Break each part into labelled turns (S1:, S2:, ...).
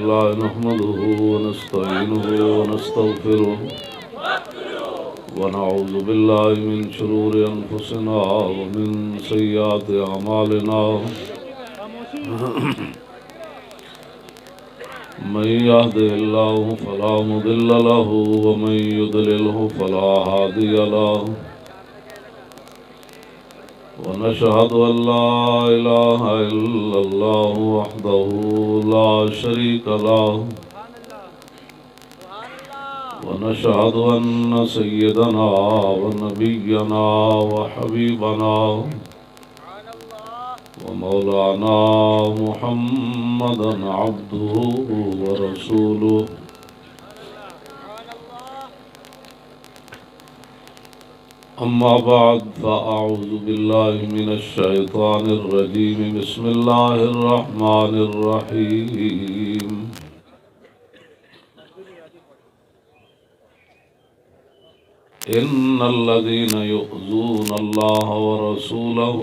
S1: لله نحمده ونستعينه ونستغفره ونعوذ بالله من شرور أنفسنا ومن سيئات أعمالنا من يهده الله فلا مضل له ومن يضلله فلا هادي له ونشهد أن لا إله إلا الله وحده لا شريك له ونشهد أن سيدنا ونبينا وحبيبنا ومولانا محمدا عبده ورسوله أما بعد فأعوذ بالله من الشيطان الرجيم بسم الله الرحمن الرحيم إن الذين يؤذون الله ورسوله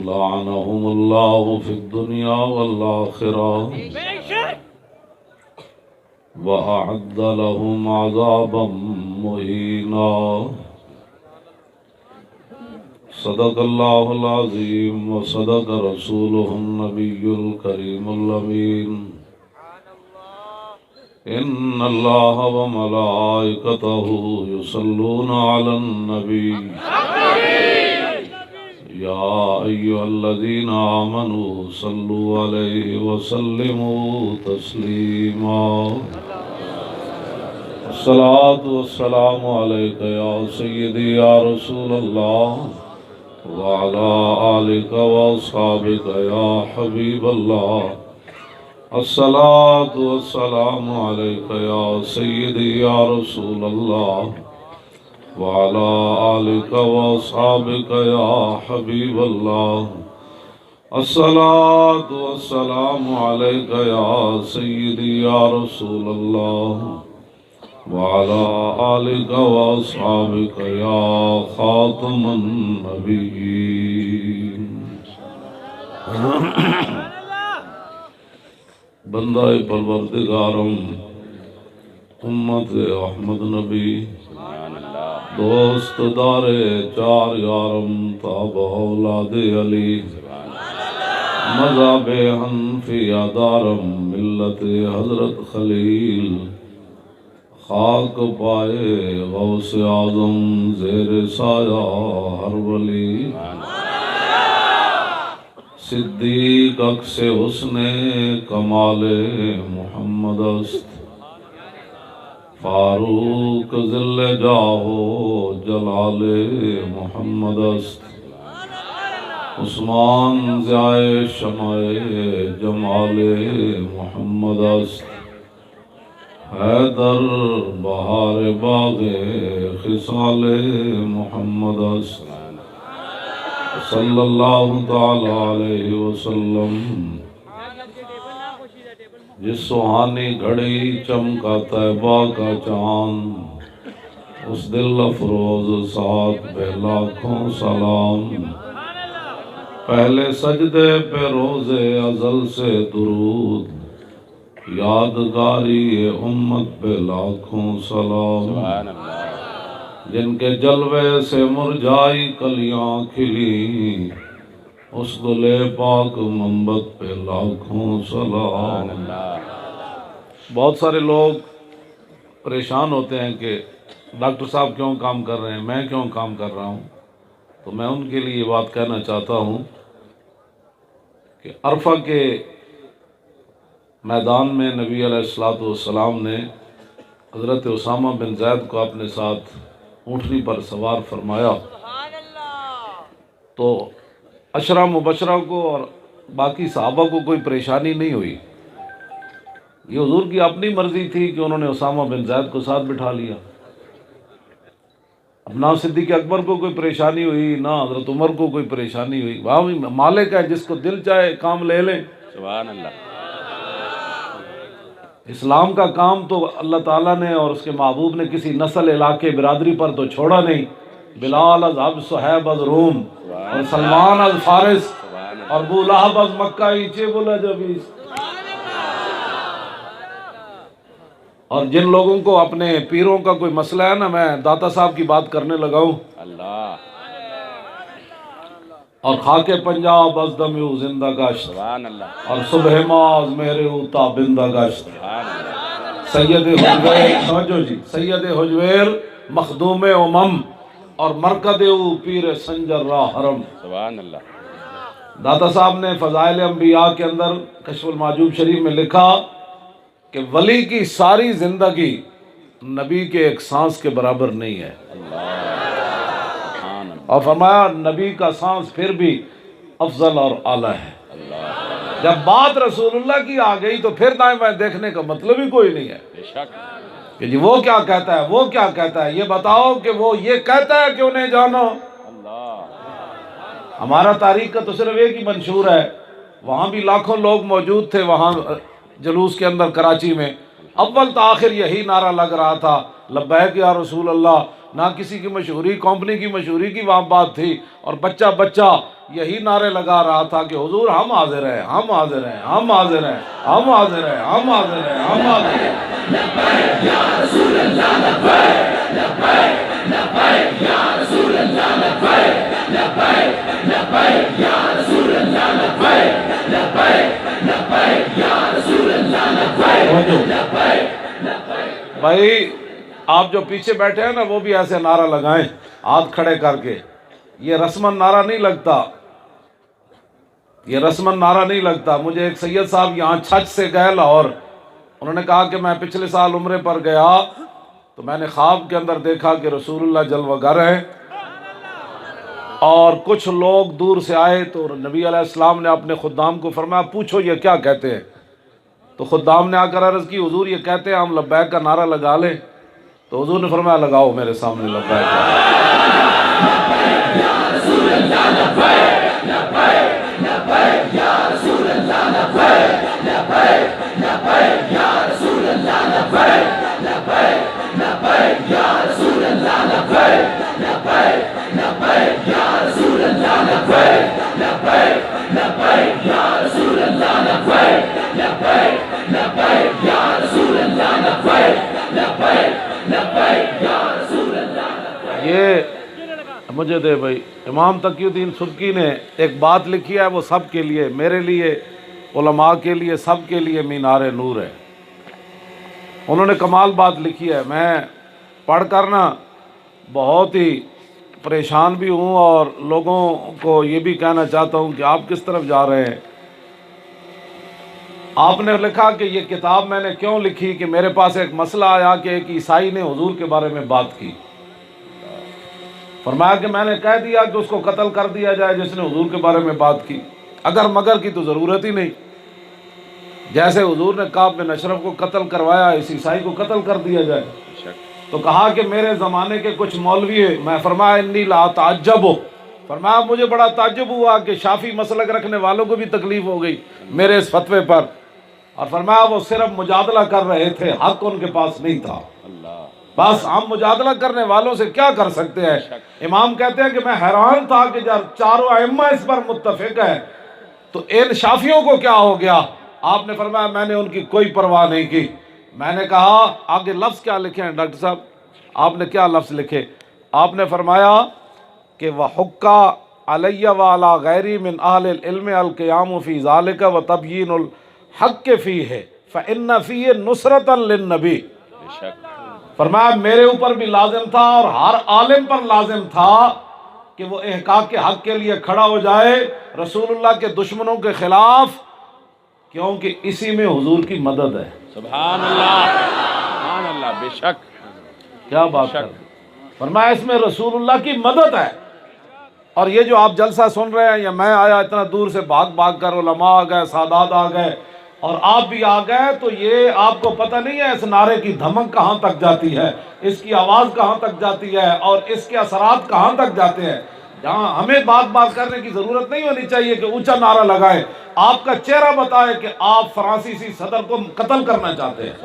S1: لعنهم الله في الدنيا والآخرة وأعد لهم عذابا مهينا صدق الله العظيم وصدق رسوله النبي الكريم الأمين إن الله وملائكته يصلون على النبي يا أيها الذين آمنوا صلوا عليه وسلموا تسليما الصلاة والسلام عليك يا سيدي يا رسول الله وعلى آلك وأصحابك يا حبيب الله الصلاة والسلام عليك يا سيدي يا رسول الله وعلى آلك وأصحابك يا حبيب الله الصلاة والسلام عليك يا سيدي يا رسول الله وعلى آلك وأصحابك يا خاتم النبيين بندہ پروردگارم امت احمد نبی دوست دار چار یارم تابع اولاد علی مذہب حنفیہ دارم ملت حضرت خلیل خاک پائے غوث اعظم زیر سایہ ہر ولی صدیق عکس حسن کمال محمد است فاروق ذل جاہو جلال محمد است عثمان ضیائے شمع جمال محمد است حیدر بہار باغ خصال محمد است صلی اللہ تعالی علیہ وسلم جس سہانی گھڑی چمکا طیبہ کا چاند اس دل افروز ساتھ پہ لاکھوں سلام پہلے سجدے پہ روز ازل سے درود یادگاری امت پہ لاکھوں سلام جن کے جلوے سے مرجائی کلیاں کھلی اس گلے پاک منبت پہ لاکھوں سلام بہت سارے لوگ پریشان ہوتے ہیں کہ ڈاکٹر صاحب کیوں کام کر رہے ہیں میں کیوں کام کر رہا ہوں تو میں ان کے لیے یہ بات کہنا چاہتا ہوں کہ عرفہ کے میدان میں نبی علیہ السلام نے حضرت اسامہ بن زید کو اپنے ساتھ اونٹنی پر سوار فرمایا تو عشرہ مبشرہ کو اور باقی صحابہ کو کوئی پریشانی نہیں ہوئی یہ حضور کی اپنی مرضی تھی کہ انہوں نے اسامہ بن زید کو ساتھ بٹھا لیا اب نہ صدیق اکبر کو کوئی پریشانی ہوئی نہ حضرت عمر کو کوئی پریشانی ہوئی وہاں مالک ہے جس کو دل چاہے کام لے لیں
S2: سبحان اللہ
S1: اسلام کا کام تو اللہ تعالیٰ نے اور اس کے محبوب نے کسی نسل علاقے برادری پر تو چھوڑا نہیں بلال از حبش صہیب از روم اور سلمان از فارس اور ابو لہب از مکہ ایچے بولا جب اور جن لوگوں کو اپنے پیروں کا کوئی مسئلہ ہے نا، میں داتا صاحب کی بات کرنے لگا ہوں،
S2: اللہ
S1: اور خاک پنجاب از دمیو زندہ گشت،
S2: سبحان اللہ
S1: اور صبح ماز میرے اوتا بندہ گشت،
S2: سبحان اللہ
S1: سید حجویر، سمجھو جی، سید حجویر مخدوم امم اور مرکد او پیر سنجر راہ حرم۔
S2: سبحان اللہ
S1: داتا صاحب نے فضائل انبیاء کے اندر کشف المحجوب شریف میں لکھا کہ ولی کی ساری زندگی نبی کے ایک سانس کے برابر نہیں ہے،
S2: سبحان اللہ
S1: اور فرمایا نبی کا سانس پھر بھی افضل اور اعلیٰ ہے۔
S2: اللہ
S1: جب بات رسول اللہ کی آ گئی تو پھر دائیں بائیں دیکھنے کا مطلب ہی کوئی نہیں ہے
S2: بے شک
S1: کہ جی وہ کیا کہتا ہے، وہ کیا کہتا ہے، یہ بتاؤ کہ وہ یہ کہتا ہے کہ انہیں جانو۔
S2: اللہ
S1: ہمارا تاریخ کا تو صرف ایک ہی منشور ہے، وہاں بھی لاکھوں لوگ موجود تھے، وہاں جلوس کے اندر کراچی میں اول تا آخر یہی نعرہ لگ رہا تھا، لبیک یا رسول اللہ۔ نہ کسی کی مشہوری، کمپنی کی مشہوری کی وہاں بات تھی، اور بچہ بچہ یہی نعرے لگا رہا تھا کہ حضور ہم حاضر ہیں، ہم حاضر ہیں، ہم حاضر ہیں، ہم حاضر ہیں، ہم حاضر ہیں، ہم حاضر ہیں۔ بھائی آپ جو پیچھے بیٹھے ہیں نا وہ بھی ایسے نعرہ لگائیں ہاتھ کھڑے کر کے، یہ رسمن نعرہ نہیں لگتا، یہ رسمن نعرہ نہیں لگتا۔ مجھے ایک سید صاحب یہاں چھچ سے گئے لاہور، انہوں نے کہا کہ میں پچھلے سال عمرے پر گیا تو میں نے خواب کے اندر دیکھا کہ رسول اللہ جلوہ گر ہیں، اور کچھ لوگ دور سے آئے تو نبی علیہ السلام نے اپنے خدام کو فرمایا پوچھو یہ کیا کہتے ہیں، تو خدام نے آ کر عرض کی حضور یہ کہتے ہیں ہم لبیک کا نعرہ لگا لیں، تو حضور نے فرمایا لگاؤ میرے سامنے لبیک کا۔ یہ مجھے دے بھائی، امام تقی الدین سبکی نے ایک بات لکھی ہے، وہ سب کے لیے، میرے لیے، علماء کے لیے، سب کے لیے مینار نور ہے۔ انہوں نے کمال بات لکھی ہے، میں پڑھ کر نا بہت ہی پریشان بھی ہوں، اور لوگوں کو یہ بھی کہنا چاہتا ہوں کہ آپ کس طرف جا رہے ہیں۔ آپ نے لکھا کہ یہ کتاب میں نے کیوں لکھی کہ میرے پاس ایک مسئلہ آیا کہ ایک عیسائی نے حضور کے بارے میں بات کی، فرمایا کہ میں نے کہہ دیا کہ اس کو قتل کر دیا جائے جس نے حضور کے بارے میں بات کی، اگر مگر کی تو ضرورت ہی نہیں، جیسے حضور نے کعب بن اشرف کو قتل کروایا اس عیسائی کو قتل کر دیا جائے۔ تو کہا کہ میرے زمانے کے کچھ مولوی ہیں، میں فرمایا انی لا تعجب، فرمایا مجھے بڑا تعجب ہوا کہ شافی مسلک رکھنے والوں کو بھی تکلیف ہو گئی میرے اس فتوے پر، اور فرمایا وہ صرف مجادلہ کر رہے تھے، حق ان کے پاس نہیں تھا۔ بس ہم مجادلہ کرنے والوں سے کیا کر سکتے ہیں۔ امام کہتے ہیں کہ میں حیران تھا کہ جب چاروں ائمہ اس پر متفق ہیں تو ان شافیوں کو کیا ہو گیا۔ آپ نے فرمایا میں نے ان کی کوئی پرواہ نہیں کی۔ میں نے کہا آگے لفظ کیا لکھے ہیں ڈاکٹر صاحب، آپ نے کیا لفظ لکھے؟ آپ نے فرمایا کہ وَحُقَّ عَلَيَّ وَعَلَى غَيْرِي مِنْ أَهْلِ الْعِلْمِ الْقِيَامُ فِي ذَلِكَ وَتَبْيِينُ الْحَقِّ فِيهِ فَإِنَّ فِيهِ نُصْرَةً لِلنَّبِيِّ۔ فرمایا میرے اوپر بھی لازم تھا اور ہر عالم پر لازم تھا کہ وہ احقاق کے حق کے لیے کھڑا ہو جائے رسول اللہ کے دشمنوں کے خلاف، کیونکہ اسی میں حضور کی مدد ہے۔
S2: سبحان اللہ بے شک،
S1: کیا بات کر رہے ہیں؟ فرمایا اس میں رسول اللہ کی مدد ہے۔ اور یہ جو آپ جلسہ سن رہے ہیں، یا میں آیا اتنا دور سے بھاگ بھاگ کر، علماء آ گئے، سادات آ گئے، اور آپ بھی آ گئے، تو یہ آپ کو پتہ نہیں ہے اس نعرے کی دھمک کہاں تک جاتی ہے، اس کی آواز کہاں تک جاتی ہے، اور اس کے اثرات کہاں تک جاتے ہیں۔ جہاں ہمیں بات کرنے کی ضرورت نہیں ہونی چاہیے کہ اونچا نعرہ لگائیں، آپ کا چہرہ بتائے کہ آپ فرانسیسی صدر کو قتل کرنا چاہتے ہیں۔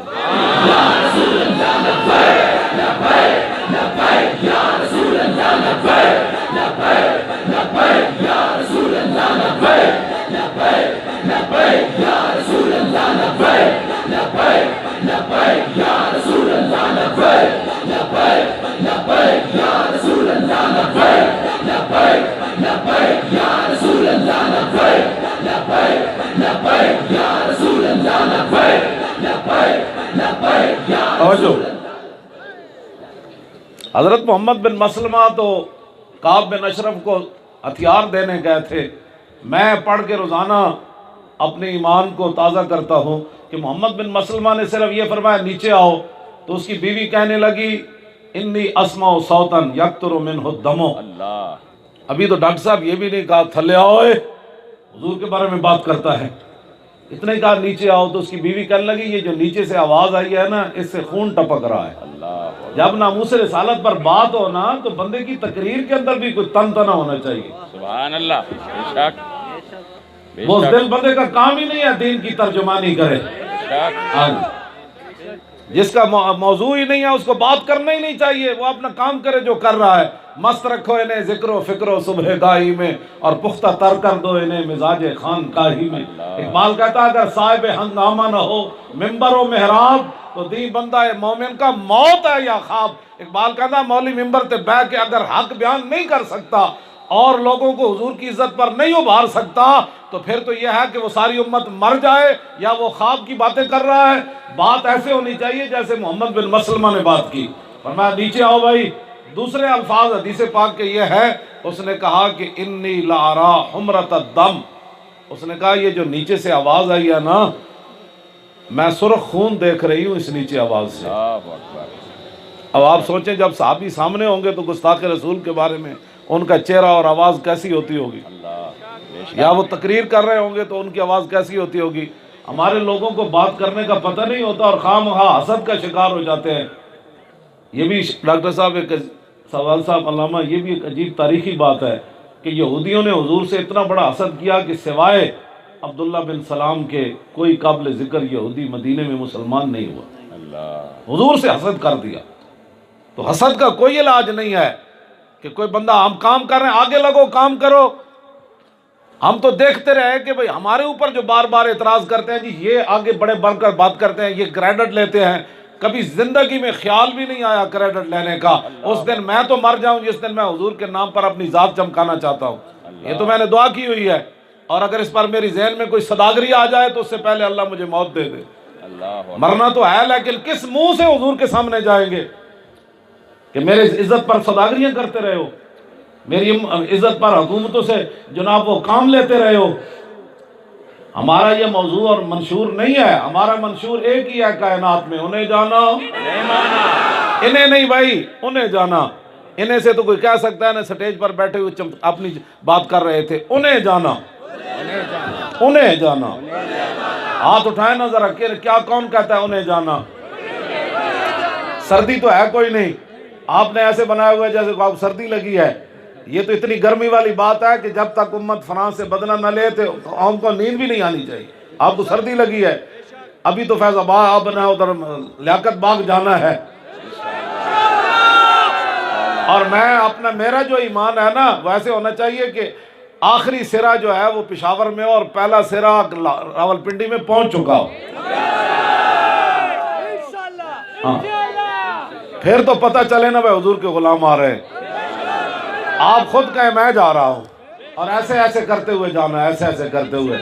S1: توجہ، حضرت محمد بن مسلمہ تو کعب بن اشرف کو ہتھیار دینے گئے تھے. میں پڑھ کے روزانہ اپنے ایمان کو تازہ کرتا ہوں کہ محمد بن مسلمہ نے صرف یہ فرمایا نیچے آؤ، تو اس کی بیوی کہنے لگی انی اسمع صوتا یقطر منہ الدم.
S2: اللہ.
S1: ابھی تو ڈاکٹر صاحب یہ بھی نہیں کہا تھلے آؤ، حضور کے بارے میں بات کرتا ہے، اتنے کہا نیچے آؤ. تو اس کی بیوی کہنے لگی یہ جو نیچے سے آواز آئی ہے نا، اس سے خون ٹپک رہا ہے.
S2: اللہ.
S1: جب ناموس رسالت پر بات ہو نا تو بندے کی تقریر کے اندر بھی کوئی تن تنا ہونا چاہیے.
S2: سبحان اللہ. بے شک. بے
S1: وہ
S2: شک.
S1: دل بندے کا کام ہی نہیں ہے دین کی ترجمانی کرے. ہاں، جس کا موضوع ہی نہیں ہے اس کو بات کرنا ہی نہیں چاہیے، وہ اپنا کام کرے جو کر رہا ہے. مست رکھو انہیں ذکر و فکر و صبح گاہی میں، اور پختہ تر کر دو انہیں مزاج خان کاہی میں. اقبال کہتا ہے اگر صاحب ہنگامہ نہ ہو ممبر و محراب، تو دی بندہ مومن کا موت ہے یا خواب. اقبال کہتا ہے مولوی ممبر تے بہ کے اگر حق بیان نہیں کر سکتا اور لوگوں کو حضور کی عزت پر نہیں ابھار سکتا، تو پھر تو یہ ہے کہ وہ ساری امت مر جائے یا وہ خواب کی باتیں کر رہا ہے. بات ایسے ہونی چاہیے جیسے محمد بن مسلمہ نے بات کی. فرمایا نیچے آؤ بھائی. دوسرے الفاظ حدیث پاک کے یہ ہے، اس نے کہا کہ انی لارا حمرت الدم. اس نے کہا یہ جو نیچے سے آواز آئی ہے نا، میں سرخ خون دیکھ رہی ہوں اس نیچے آواز سے.
S2: اللہ اکبر.
S1: اب آپ سوچیں جب صحابی سامنے ہوں گے تو گستاخ رسول کے بارے میں ان کا چہرہ اور آواز کیسی ہوتی ہوگی،
S2: اللہ. بے شک.
S1: یا وہ تقریر کر رہے ہوں گے تو ان کی آواز کیسی ہوتی ہوگی. ہمارے لوگوں کو بات کرنے کا پتہ نہیں ہوتا اور خواہ مخواہ حسد کا شکار ہو جاتے ہیں. یہ بھی ڈاکٹر صاحب ایک سوال صاحب علامہ، یہ بھی ایک عجیب تاریخی بات ہے کہ یہودیوں نے حضور سے اتنا بڑا حسد کیا کہ سوائے عبداللہ بن سلام کے کوئی قابل ذکر یہودی مدینے میں مسلمان نہیں ہوا.
S2: اللہ.
S1: حضور سے حسد کر دیا. تو حسد کا کوئی علاج نہیں ہے کہ کوئی بندہ ہم کام کر رہے ہیں آگے لگو کام کرو. ہم تو دیکھتے رہے کہ بھئی ہمارے اوپر جو بار بار اعتراض کرتے ہیں جی یہ آگے بڑے بڑھ کر بات کرتے ہیں، یہ کریڈٹ لیتے ہیں. کبھی زندگی میں خیال بھی نہیں آیا کریڈٹ لینے کا. اس دن میں تو مر جاؤں جس دن میں حضور کے نام پر اپنی ذات چمکانا چاہتا ہوں. یہ تو میں نے دعا کی ہوئی ہے، اور اگر اس پر میری ذہن میں کوئی صداگری آ جائے تو اس سے پہلے اللہ مجھے موت دے دے.
S2: اللہ.
S1: مرنا تو ہے لیکن کس منہ سے حضور کے سامنے جائیں گے کہ میرے عزت پر صداگریاں کرتے رہے ہو، میری عزت پر حکومتوں سے جناب وہ کام لیتے رہے ہو. ہمارا یہ موضوع اور منشور نہیں ہے. ہمارا منشور ایک ہی ہے کائنات میں، انہیں جانا انہیں نہیں بھائی، انہیں جانا. انہیں سے تو کوئی کہہ سکتا ہے نا سٹیج پر بیٹھے ہوئے اپنی بات کر رہے تھے. انہیں جانا، انہیں جانا. ہاتھ اٹھائے نا ذرا، کیا کون کہتا ہے انہیں جانا؟ سردی تو ہے کوئی نہیں، آپ نے ایسے بنایا ہوا ہے جیسے کو آپ سردی لگی ہے. یہ تو اتنی گرمی والی بات ہے کہ جب تک امت فرانس سے بدلہ نہ لے تو قوم کو نیند بھی نہیں آنی چاہیے. آپ کو سردی لگی ہے، ابھی تو فیض آباد آپ بنا ادھر لیاقت باغ جانا ہے. اور میں اپنا میرا جو ایمان ہے نا ویسے ہونا چاہیے کہ آخری سرا جو ہے وہ پشاور میں ہو اور پہلا سرا راولپنڈی میں پہنچ چکا ہو. ہاں، پھر تو پتہ چلے نا بھائی حضور کے غلام آ رہے ہیں. آپ خود کہیں میں جا رہا ہوں، اور ایسے ایسے کرتے ہوئے جانا، ایسے ایسے کرتے ہوئے.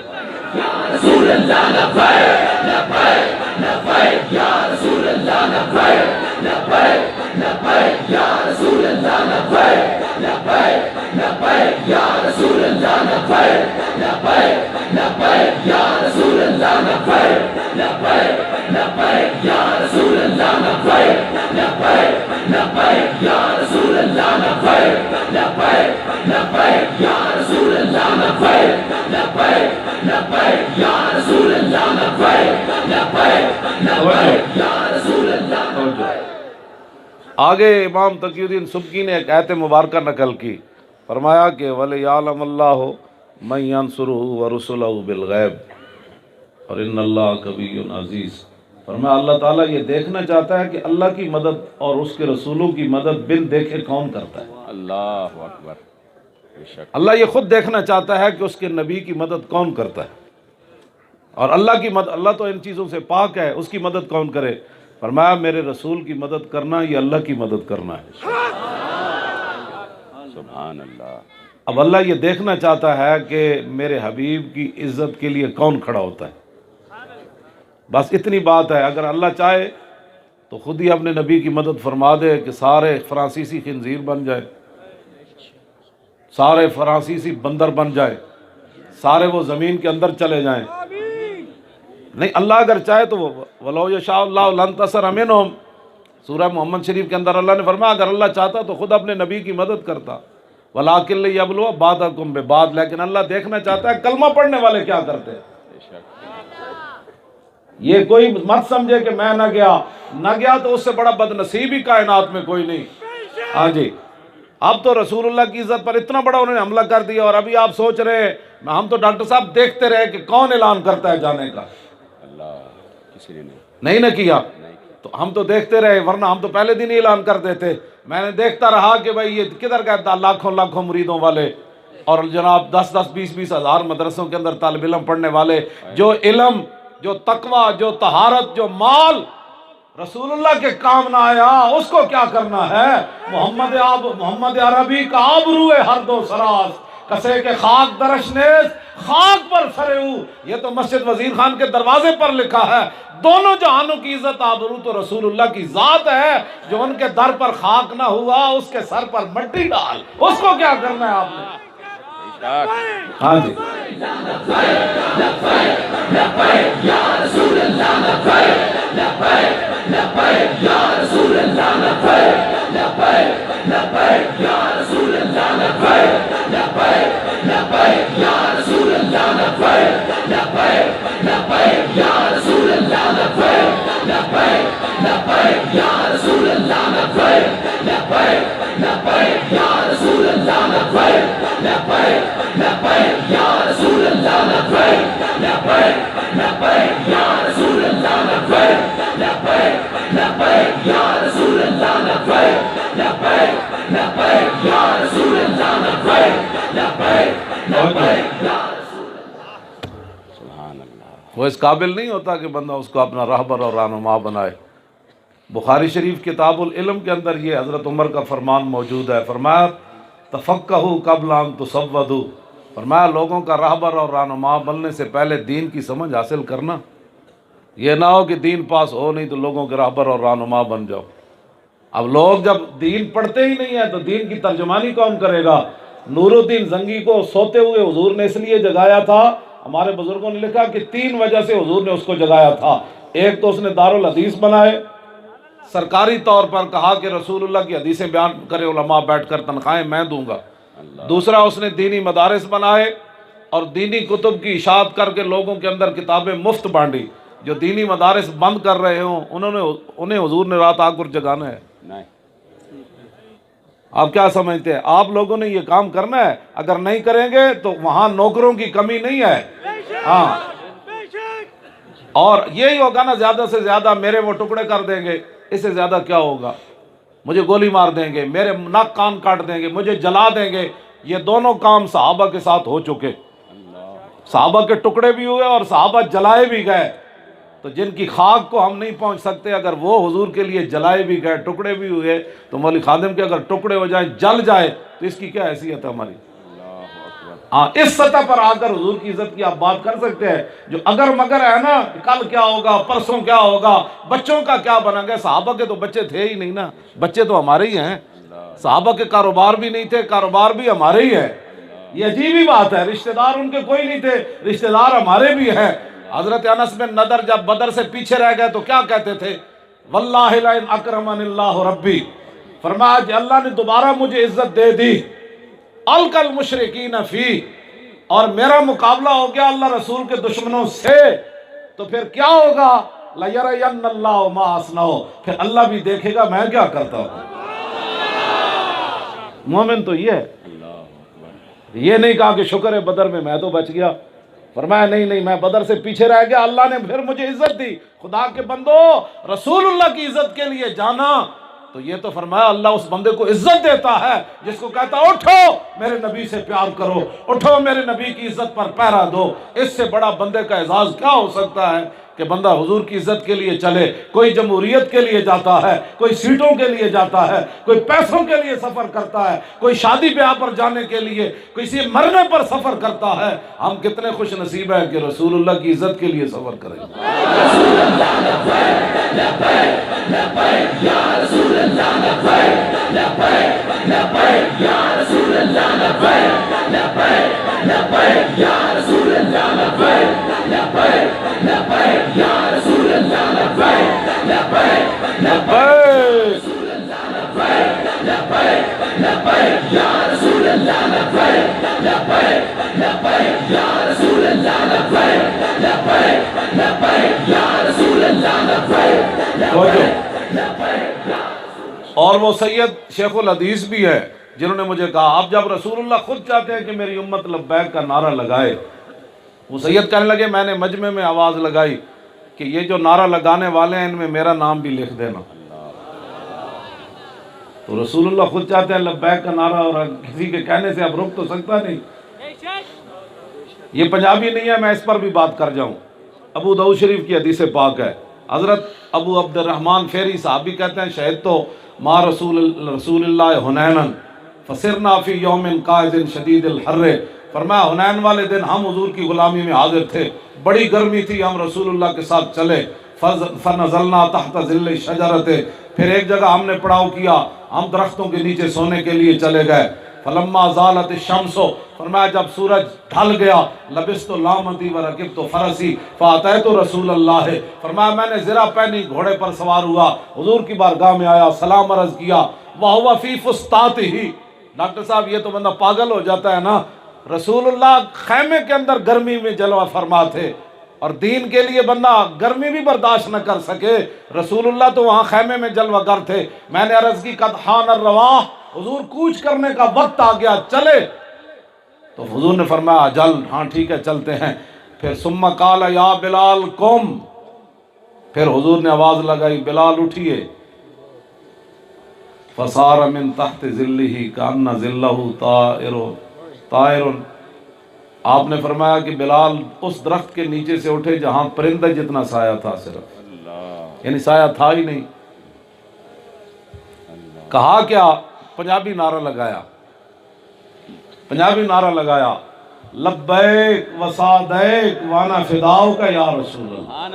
S3: رسول اللہ لبیک لبیک لبیک یا رسول اللہ لبیک لبیک لبیک یا رسول اللہ لبیک لبیک لبیک یا رسول اللہ لبیک لبیک لبیک یا رسول اللہ لبیک لبیک لبیک یا رسول اللہ لبیک لبیک لبیک یا رسول اللہ لبیک لبیک لبیک یا رسول اللہ لبیک لبیک لبیک یا رسول اللہ لبیک لبیک لبیک یا رسول اللہ لبیک.
S1: آگے امام تقی الدین سبکی نے ایک آیت مبارکہ نقل کی. فرمایا کہ وَلِيَعْلَمَ اللَّهُ مَن يَنْصُرُهُ وَرُسُلَهُ بِالْغَيْبِ اور ان اللہ قوی عزیز. فرمایا اللہ تعالیٰ یہ دیکھنا چاہتا ہے کہ اللہ کی مدد اور اس کے رسولوں کی مدد بن دیکھے کون کرتا ہے.
S2: اللہ اکبر. بے شک.
S1: اللہ یہ خود دیکھنا چاہتا ہے کہ اس کے نبی کی مدد کون کرتا ہے. اور اللہ کی مدد، اللہ تو ان چیزوں سے پاک ہے، اس کی مدد کون کرے؟ فرمایا میرے رسول کی مدد کرنا یہ اللہ کی مدد کرنا ہے۔
S2: سبحان اللہ۔
S1: اب اللہ یہ دیکھنا چاہتا ہے کہ میرے حبیب کی عزت کے لیے کون کھڑا ہوتا ہے، بس اتنی بات ہے۔ اگر اللہ چاہے تو خود ہی اپنے نبی کی مدد فرما دے کہ سارے فرانسیسی خنزیر بن جائے، سارے فرانسیسی بندر بن جائے، سارے وہ زمین کے اندر چلے جائیں۔ نہیں، اللہ اگر چاہے تو وَلَوْ يَشَاءُ اللَّهُ لَانتَصَرَ مِنْهُمْ، سورہ محمد شریف کے اندر اللہ نے فرمایا اگر اللہ چاہتا تو خود اپنے نبی کی مدد کرتا، وَلَٰكِن لِيَبْلُوَ بَعْضَكُم بِبَعْضٍ، لیکن اللہ دیکھنا چاہتا ہے کلمہ پڑھنے والے کیا کرتے ہیں۔ یہ کوئی مت سمجھے کہ میں نہ گیا تو اس سے بڑا بد نصیب ہی کائنات میں کوئی نہیں۔ ہاں جی، اب تو رسول اللہ کی عزت پر اتنا بڑا انہوں نے حملہ کر دیا، اور ابھی آپ سوچ رہے ہیں، ہم تو ڈاکٹر صاحب دیکھتے رہے کہ کون اعلان کرتا ہے جانے کا،
S2: اللہ کسی نے
S1: نہیں نہ کیا، تو ہم تو دیکھتے رہے، ورنہ ہم تو پہلے دن ہی اعلان کر دیتے۔ میں نے دیکھتا رہا کہ بھائی یہ کدھر گئے لاکھوں لاکھوں مریدوں والے، اور جناب 10-10 20-20 ہزار مدرسوں کے اندر طالب علم پڑھنے والے، جو علم، جو تقوی، جو طہارت، جو مال رسول اللہ کے کام نہ آیا، اس کو کیا کرنا ہے؟ محمد عربی کا آبرو ہر دو سراز، کسے کے خاک درش نیز خاک پر سرہو، یہ تو مسجد وزیر خان کے دروازے پر لکھا ہے۔ دونوں جہانوں کی عزت آبرو تو رسول اللہ کی ذات ہے، جو ان کے در پر خاک نہ ہوا اس کے سر پر مٹی ڈال، اس کو کیا کرنا ہے آپ نے؟ ہاں جی،
S2: سبحان اللہ۔
S1: وہ اس قابل نہیں ہوتا کہ بندہ اس کو اپنا رہبر اور رہنما بنائے۔ بخاری شریف کتاب العلم کے اندر یہ حضرت عمر کا فرمان موجود ہے، فرمایا تفقہوا قبل ان تسودوا، فرمایا لوگوں کا رہبر اور رہنما بننے سے پہلے دین کی سمجھ حاصل کرنا، یہ نہ ہو کہ دین پاس ہو نہیں تو لوگوں کے رہبر اور رہنما بن جاؤ۔ اب لوگ جب دین پڑھتے ہی نہیں ہیں تو دین کی ترجمانی کون کرے گا؟ نور الدین زنگی کو سوتے ہوئے حضور نے اس لیے جگایا تھا، ہمارے بزرگوں نے لکھا کہ 3 وجہ سے حضور نے اس کو جگایا تھا۔ ایک تو اس نے دارالحدیث بنائے، سرکاری طور پر کہا کہ رسول اللہ کی حدیثیں بیان کرے علماء بیٹھ کر، تنخواہیں میں دوں گا۔ دوسرا اس نے دینی مدارس بنائے اور دینی کتب کی اشاعت کر کے لوگوں کے اندر کتابیں مفت بانٹی۔ جو دینی مدارس بند کر رہے ہوں انہیں حضور نے رات آ کر جگانا ہے۔
S2: نہیں،
S1: آپ کیا سمجھتے ہیں؟ آپ لوگوں نے یہ کام کرنا ہے، اگر نہیں کریں گے تو وہاں نوکروں کی کمی نہیں ہے۔ ہاں، اور یہی ہوگا نا، زیادہ سے زیادہ میرے وہ ٹکڑے کر دیں گے، اس سے زیادہ کیا ہوگا؟ مجھے گولی مار دیں گے، میرے ناک کان کاٹ دیں گے، مجھے جلا دیں گے۔ یہ دونوں کام صحابہ کے ساتھ ہو چکے، صحابہ کے ٹکڑے بھی ہوئے اور صحابہ جلائے بھی گئے۔ تو جن کی خاک کو ہم نہیں پہنچ سکتے، اگر وہ حضور کے لیے جلائے بھی گئے، ٹکڑے بھی ہوئے، تو مولوی خادم کے اگر ٹکڑے ہو جائیں، جل جائے، تو اس کی کیا حیثیت ہے ہماری؟ ہاں، اس سطح پر آ کر حضور کی عزت کی آپ بات کر سکتے ہیں۔ جو اگر مگر ہے نا، کل کیا ہوگا، پرسوں کیا ہوگا، بچوں کا کیا بنا گیا؟ صحابہ کے تو بچے تھے ہی نہیں نا، بچے تو ہمارے ہی ہیں۔ صحابہ کے کاروبار بھی نہیں تھے، کاروبار بھی ہمارے ہی ہے۔ یہ عجیب ہی بات ہے، رشتہ دار ان کے کوئی نہیں تھے، رشتہ دار ہمارے بھی ہیں۔ حضرت انس بن نضر جب بدر سے پیچھے رہ گئے تو کیا کہتے تھے؟ واللہ لئن اکرمن اللہ ربی، فرمایا کہ اللہ نے دوبارہ مجھے عزت دے دی، القى المشرکین فی، اور میرا مقابلہ ہو گیا اللہ رسول کے دشمنوں سے، تو پھر کیا ہوگا؟ لَيَرَيَنَّ اللَّهُ مَا أَصْنَعُ، پھر اللہ بھی دیکھے گا میں کیا کرتا ہوں۔ مومن تو یہ ہے، یہ نہیں کہا کہ شکر ہے بدر میں میں تو بچ گیا، فرمایا نہیں میں بدر سے پیچھے رہ گیا، اللہ نے پھر مجھے عزت دی۔ خدا کے بندو، رسول اللہ کی عزت کے لیے جانا تو تو یہ تو فرمایا اللہ اس بندے کو عزت دیتا ہے جس کو کہتا اٹھو میرے نبی سے پیار کرو، اٹھو میرے نبی کی عزت پر پہرا دو۔ اس سے بڑا بندے کا اعزاز کیا ہو سکتا ہے کہ بندہ حضور کی عزت کے لیے چلے۔ کوئی جمہوریت کے لیے جاتا ہے، کوئی سیٹوں کے لیے جاتا ہے، کوئی پیسوں کے لیے سفر کرتا ہے، کوئی شادی بیاہ پر جانے کے لیے، کسی مرنے پر سفر کرتا ہے۔ ہم کتنے خوش نصیب ہیں کہ رسول اللہ کی عزت کے لیے سفر کریں۔
S3: رسول اللہ لبیک لبیک لبیک یا رسول اللہ لبیک لبیک لبیک یا رسول اللہ لبیک لبیک لبیک یا رسول اللہ لبیک لبیک لبیک یا رسول اللہ لبیک لبیک
S1: لبیک
S3: لبیک لبیک یا رسول اللہ لبیک لبیک لبیک یا رسول اللہ لبیک لبیک لبیک یا رسول اللہ لبیک
S1: اور وہ سید شیخ الحدیث بھی ہے جنہوں نے مجھے کہا اب جب رسول اللہ خود چاہتے ہیں کہ میری امت لبیک کا نعرہ لگائے، وہ سید کہنے لگے میں نے مجمع میں آواز لگائی کہ یہ جو نعرہ لگانے والے ہیں ان میں میرا نام بھی لکھ دینا۔ تو رسول اللہ خود چاہتے ہیں لبیک کا نعرہ، اور کسی کے کہنے سے اب رک تو سکتا نہیں۔ یہ پنجابی نہیں ہے، میں اس پر بھی بات کر جاؤں۔ ابو داؤد شریف کی حدیث پاک ہے، حضرت ابو عبد الرحمن فیری صحابی کہتے ہیں شہید تو ما رسول اللہ حنینن فسرنا فی یوم قائد شدید الحر، فرمایا حنین والے دن ہم حضور کی غلامی میں حاضر تھے، بڑی گرمی تھی، ہم رسول اللہ کے ساتھ چلے، فنزلنا تحت ظل شجرت، پھر ایک جگہ ہم نے پڑاؤ کیا، ہم درختوں کے نیچے سونے کے لیے چلے گئے، فلما زالت الشمس، فرمایا جب سورج ڈھل گیا، لبست لامتی ورکبت فرسی فاتیت رسول اللہ، فرمایا میں نے زرہ پہنی گھوڑے پر سوار ہوا، حضور کی بارگاہ میں آیا، سلام عرض کیا، وہو فی فستاتہ۔ ڈاکٹر صاحب یہ تو بندہ پاگل ہو جاتا ہے نا، رسول اللہ خیمے کے اندر گرمی میں جلوہ فرما تھے، اور دین کے لیے بندہ گرمی بھی برداشت نہ کر سکے، رسول اللہ تو وہاں خیمے میں جلوہ گر تھے۔ میں نے عرض کی قد حان الرواح، حضور کوچ کرنے کا وقت آ گیا، چلے؟ تو حضور نے فرمایا جل، ہاں ٹھیک ہے چلتے ہیں۔ پھر ثم قال یا بلال قم، پھر حضور نے آواز لگائی بلال اٹھیے، فصار من تحت ظلہ کأن ظلہ طائر، آپ نے فرمایا کہ بلال اس درخت کے نیچے سے اٹھے جہاں پرندہ جتنا سایہ تھا، صرف یعنی سایہ تھا ہی نہیں۔ کہا کیا؟ پنجابی نعرہ لگایا، پنجابی نعرہ لگایا، لبیک و سعدیک وانا فداؤک یا رسول اللہ۔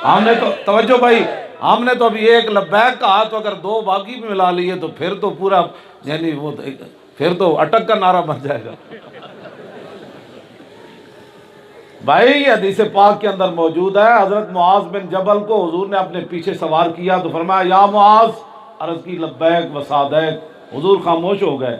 S1: ہم نے تو توجہ بھائی، ہم نے تو ابھی ایک لبیک کہا، تو اگر دو باقی بھی ملا لیے تو پھر تو پورا یعنی وہ پھر تو اٹک کا نعرہ بن جائے گا۔ بھائی یہ حدیث پاک کے اندر موجود ہے، حضرت معاذ بن جبل کو حضور نے اپنے پیچھے سوار کیا تو فرمایا یا معاذ، عرض کی لبیک و سعدیک، حضور خاموش ہو گئے،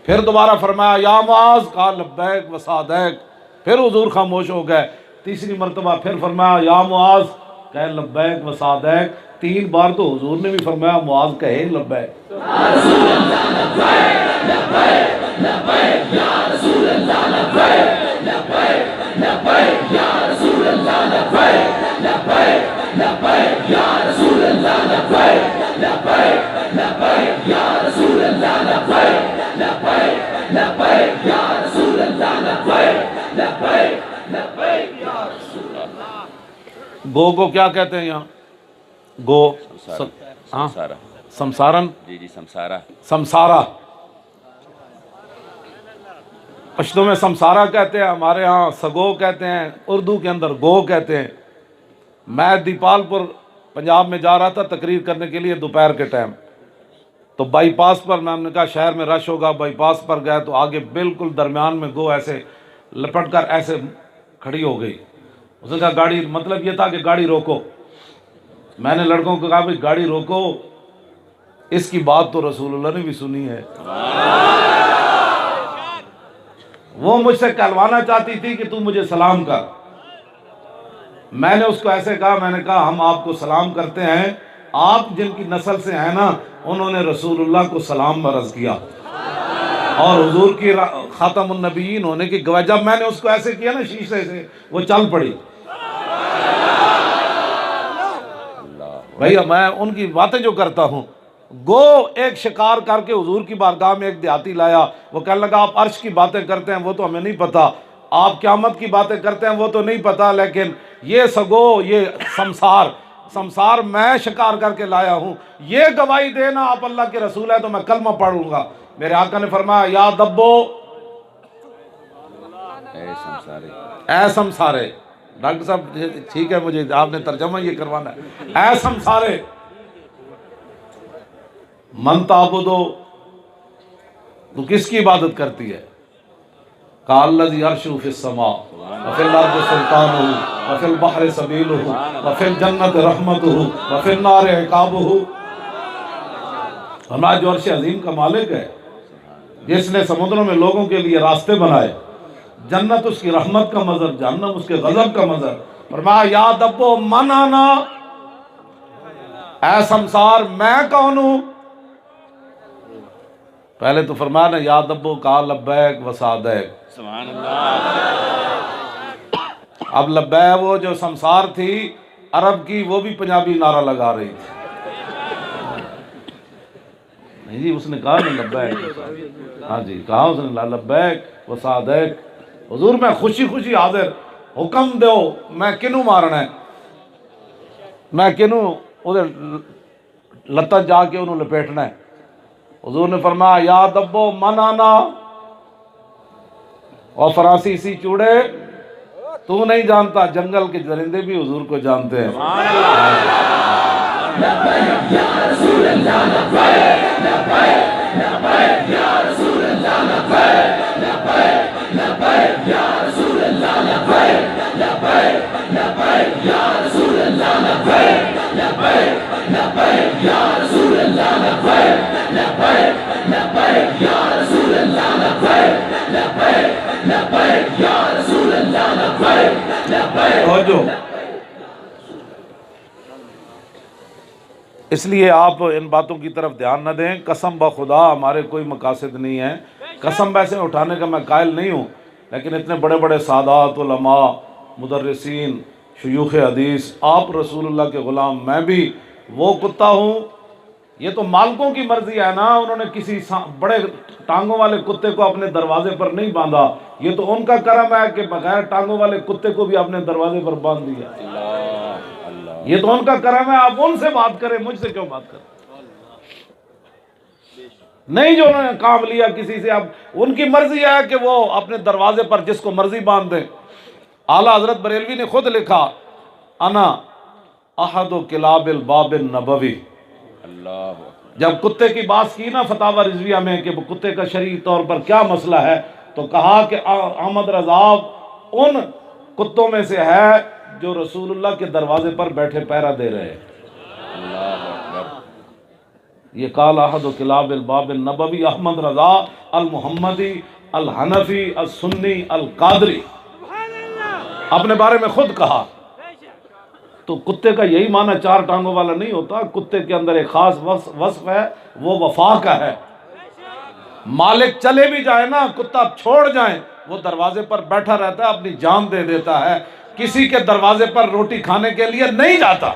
S1: پھر دوبارہ فرمایا یا معاذ، کہا لبیک و سعدیک، پھر حضور خاموش ہو گئے، تیسری مرتبہ پھر فرمایا یا معاذ، کہے لبیک و سعدیک، 3 بار تو حضور نے بھی فرمایا معاذ کہے لبیک۔
S3: رسول اللہ لبیک لبیک لبیک یا رسول اللہ لبیک لبیک لبیک یا رسول اللہ لبیک لبیک لبیک یا رسول اللہ لبیک لبیک لبیک یا رسول اللہ لبیک لبیک لبیک یا رسول اللہ لبیک لبیک لبیک یا رسول اللہ۔
S1: گو کو کیا کہتے ہیں یہاں؟ گو ہاں
S2: سمسارہ،
S1: سمسارن،
S2: جی سمسارہ،
S1: سمسارہ، پشتوں میں سمسارہ کہتے ہیں، ہمارے ہاں سگو کہتے ہیں، اردو کے اندر گو کہتے ہیں۔ میں دیپال پور پنجاب میں جا رہا تھا تقریر کرنے کے لیے دوپہر کے ٹائم، تو بائی پاس پر میں نے کہا شہر میں رش ہوگا، بائی پاس پر گئے تو آگے بالکل درمیان میں گو ایسے لپٹ کر ایسے کھڑی ہو گئی۔ اس نے کہا گاڑی، مطلب یہ تھا کہ گاڑی روکو۔ میں نے لڑکوں کو کہا بھائی گاڑی روکو، اس کی بات تو رسول اللہ نے بھی سنی ہے۔ وہ مجھ سے کہلوانا چاہتی تھی کہ تو مجھے سلام کر، میں نے اس کو ایسے کہا، میں نے کہا ہم آپ کو سلام کرتے ہیں، آپ جن کی نسل سے ہیں نا انہوں نے رسول اللہ کو سلام عرض کیا اور حضور کی خاتم النبیین ہونے کی گواہی۔ جب میں نے اس کو ایسے کیا نا شیشے سے، وہ چل پڑی۔ بھائی میں ان کی باتیں جو کرتا ہوں، گو ایک شکار کر کے حضور کی بارگاہ میں ایک دیہاتی لایا، وہ کہنے لگا آپ عرش کی باتیں کرتے ہیں وہ تو ہمیں نہیں پتا، آپ قیامت کی باتیں کرتے ہیں وہ تو نہیں پتا، لیکن یہ سگو یہ سمسار میں شکار کر کے لایا ہوں، یہ گواہی دینا آپ اللہ کے رسول ہیں تو میں کلمہ پڑھوں گا۔ میرے آقا نے فرمایا یا دبو،
S2: اے سمسارے،
S1: اے سمسارے، ڈاکٹر صاحب ٹھیک ہے مجھے آپ نے ترجمہ یہ کروانا ہے، اے سمسارے، من تعبدو، تو کس کی عبادت کرتی ہے؟ قال الذی عرشہ فی السماء وفی الارض سلطانہ وفی البحر سبیلہ وفی الجنت رحمتہ وفی النار عقابہ۔ ہمارا جو عرش عظیم کا مالک ہے، جس نے سمندروں میں لوگوں کے لیے راستے بنائے، جنت اس کی رحمت کا مظہر، جہنم اس کے غضب کا مظہر، فرمایا یا دبو من آنا، اے سمسار میں کون ہوں؟ پہلے تو فرمایا نا یا دبو کہا لبیک و سعدیک،
S2: سبحان اللہ،
S1: اب لبیک وہ جو سمسار تھی عرب کی، وہ بھی پنجابی نعرہ لگا رہی تھی، نہیں جی اس نے کہا نا لبیک، ہاں جی کہا اس نے لبیک و سعدیک، حضور میں خوشی خوشی حاضر، حکم دو میں کنوں مارنا ہے، میں کنوں ادھر لتاں جا کے انہوں لپیٹنا ہے۔ حضور نے فرمایا یا دبو من آنا، اور فرانسی اسی چوڑے تو نہیں جانتا، جنگل کے درندے بھی حضور کو جانتے ہیں۔ اس لیے آپ ان باتوں کی طرف دھیان نہ دیں، قسم بخدا ہمارے کوئی مقاصد نہیں ہے، قسم ویسے اٹھانے کا میں قائل نہیں ہوں، لیکن اتنے بڑے بڑے سادات، علماء، مدرسین، شیوخ حدیث، آپ رسول اللہ کے غلام، میں بھی وہ کتا ہوں، یہ تو مالکوں کی مرضی ہے نا، انہوں نے کسی بڑے ٹانگوں والے کتے کو اپنے دروازے پر نہیں باندھا، یہ تو ان کا کرم ہے کہ بغیر ٹانگوں والے کتے کو بھی اپنے دروازے پر باندھ دیا، یہ تو ان کا کرم ہے، آپ ان سے بات کریں، مجھ سے کیوں بات کریں؟ نہیں جو انہوں نے کام لیا کسی سے، اب ان کی مرضی ہے کہ وہ اپنے دروازے پر جس کو مرضی باندھ دیں۔ اعلیٰ حضرت بریلوی نے خود لکھا انا احد کلاب الباب النبوی، جب کتے کی بات کی نا فتاوی رضویہ میں کہ کتے کا شرعی طور پر کیا مسئلہ ہے، تو کہا کہ احمد رضا ان کتوں میں سے ہے جو رسول اللہ کے دروازے پر بیٹھے پہرا دے رہے ہیں۔ یہ قال احد کلاب الباب النبوی احمد رضا المحمدی الحنفی السنی القادری، اپنے بارے میں خود کہا۔ تو کتے کا یہی معنی چار ٹانگوں والا نہیں ہوتا، کتے کے اندر ایک خاص وصف ہے، وہ وفا کا ہے، مالک چلے بھی جائے نا، کتا چھوڑ جائیں، وہ دروازے پر بیٹھا رہتا ہے، اپنی جان دے دیتا ہے، کسی کے دروازے پر روٹی کھانے کے لیے نہیں جاتا۔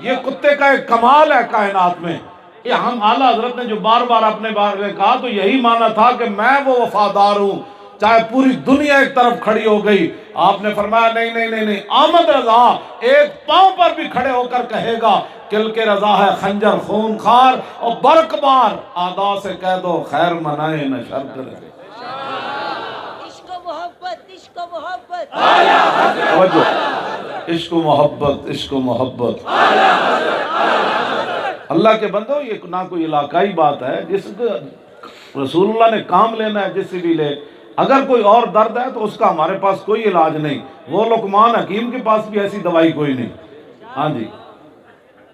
S1: یہ کتے کا ایک کمال ہے کائنات میں، یہ ہم اعلیٰ حضرت نے جو بار بار اپنے بارے میں کہا تو یہی معنی تھا کہ میں وہ وفادار ہوں، چاہے پوری دنیا ایک طرف کھڑی ہو گئی۔ آپ نے فرمایا نہیں، احمد رضا ایک پاؤں پر بھی کھڑے ہو کر کہے گا کل کے رضا ہے خنجر خون خار، اور برق بار آدھا سے کہہ دو خیر منائے نہ شر کرے۔
S4: عشق و محبت، عشق و محبت،
S1: توجہ، عشق و محبت، عشق و محبت، اللہ کے بندو، یہ نہ کوئی علاقائی بات ہے، جس رسول اللہ نے کام لینا ہے جس سے بھی لے، اگر کوئی اور درد ہے تو اس کا ہمارے پاس کوئی علاج نہیں، وہ لقمان حکیم کے پاس بھی ایسی دوائی کوئی نہیں۔ ہاں جی،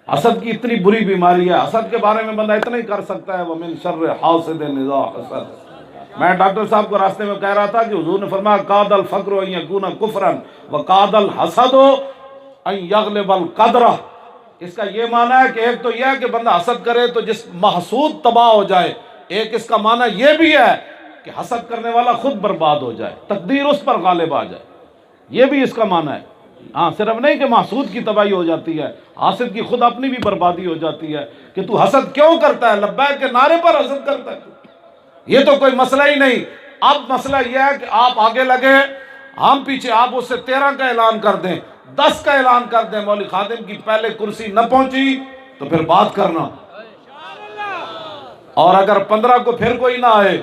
S1: حسد کی اتنی بری بیماری ہے، حسد کے بارے میں بندہ اتنا ہی کر سکتا ہے وَمِن شَرِّ حاسد اذا حسد۔ میں ڈاکٹر صاحب کو راستے میں کہہ رہا تھا کہ حضور نے فرمایا قاد الفقر ان یکون کفرا وقاد الحسد ان یغلب القدر۔ اس کا یہ معنی ہے کہ ایک تو یہ ہے کہ بندہ حسد کرے تو جس محسود تباہ ہو جائے، ایک اس کا معنی یہ بھی ہے کہ حسد کرنے والا خود برباد ہو جائے، تقدیر اس پر غالب آ جائے، یہ بھی اس کا معنی ہے۔ ہاں صرف نہیں کہ محسود کی تباہی ہو جاتی ہے، حاسد کی خود اپنی بھی بربادی ہو جاتی ہے کہ تو حسد کیوں کرتا ہے، لبیک کے نعرے پر حسد کرتا ہے یہ تو کوئی مسئلہ ہی نہیں۔ اب مسئلہ یہ ہے کہ آپ آگے لگے، ہم پیچھے، آپ اس سے 13 کا اعلان کر دیں، 10 کا اعلان کر دیں، مولوی خادم کی پہلے کرسی نہ پہنچی تو پھر بات کرنا، اور اگر 15 کو پھر کوئی نہ آئے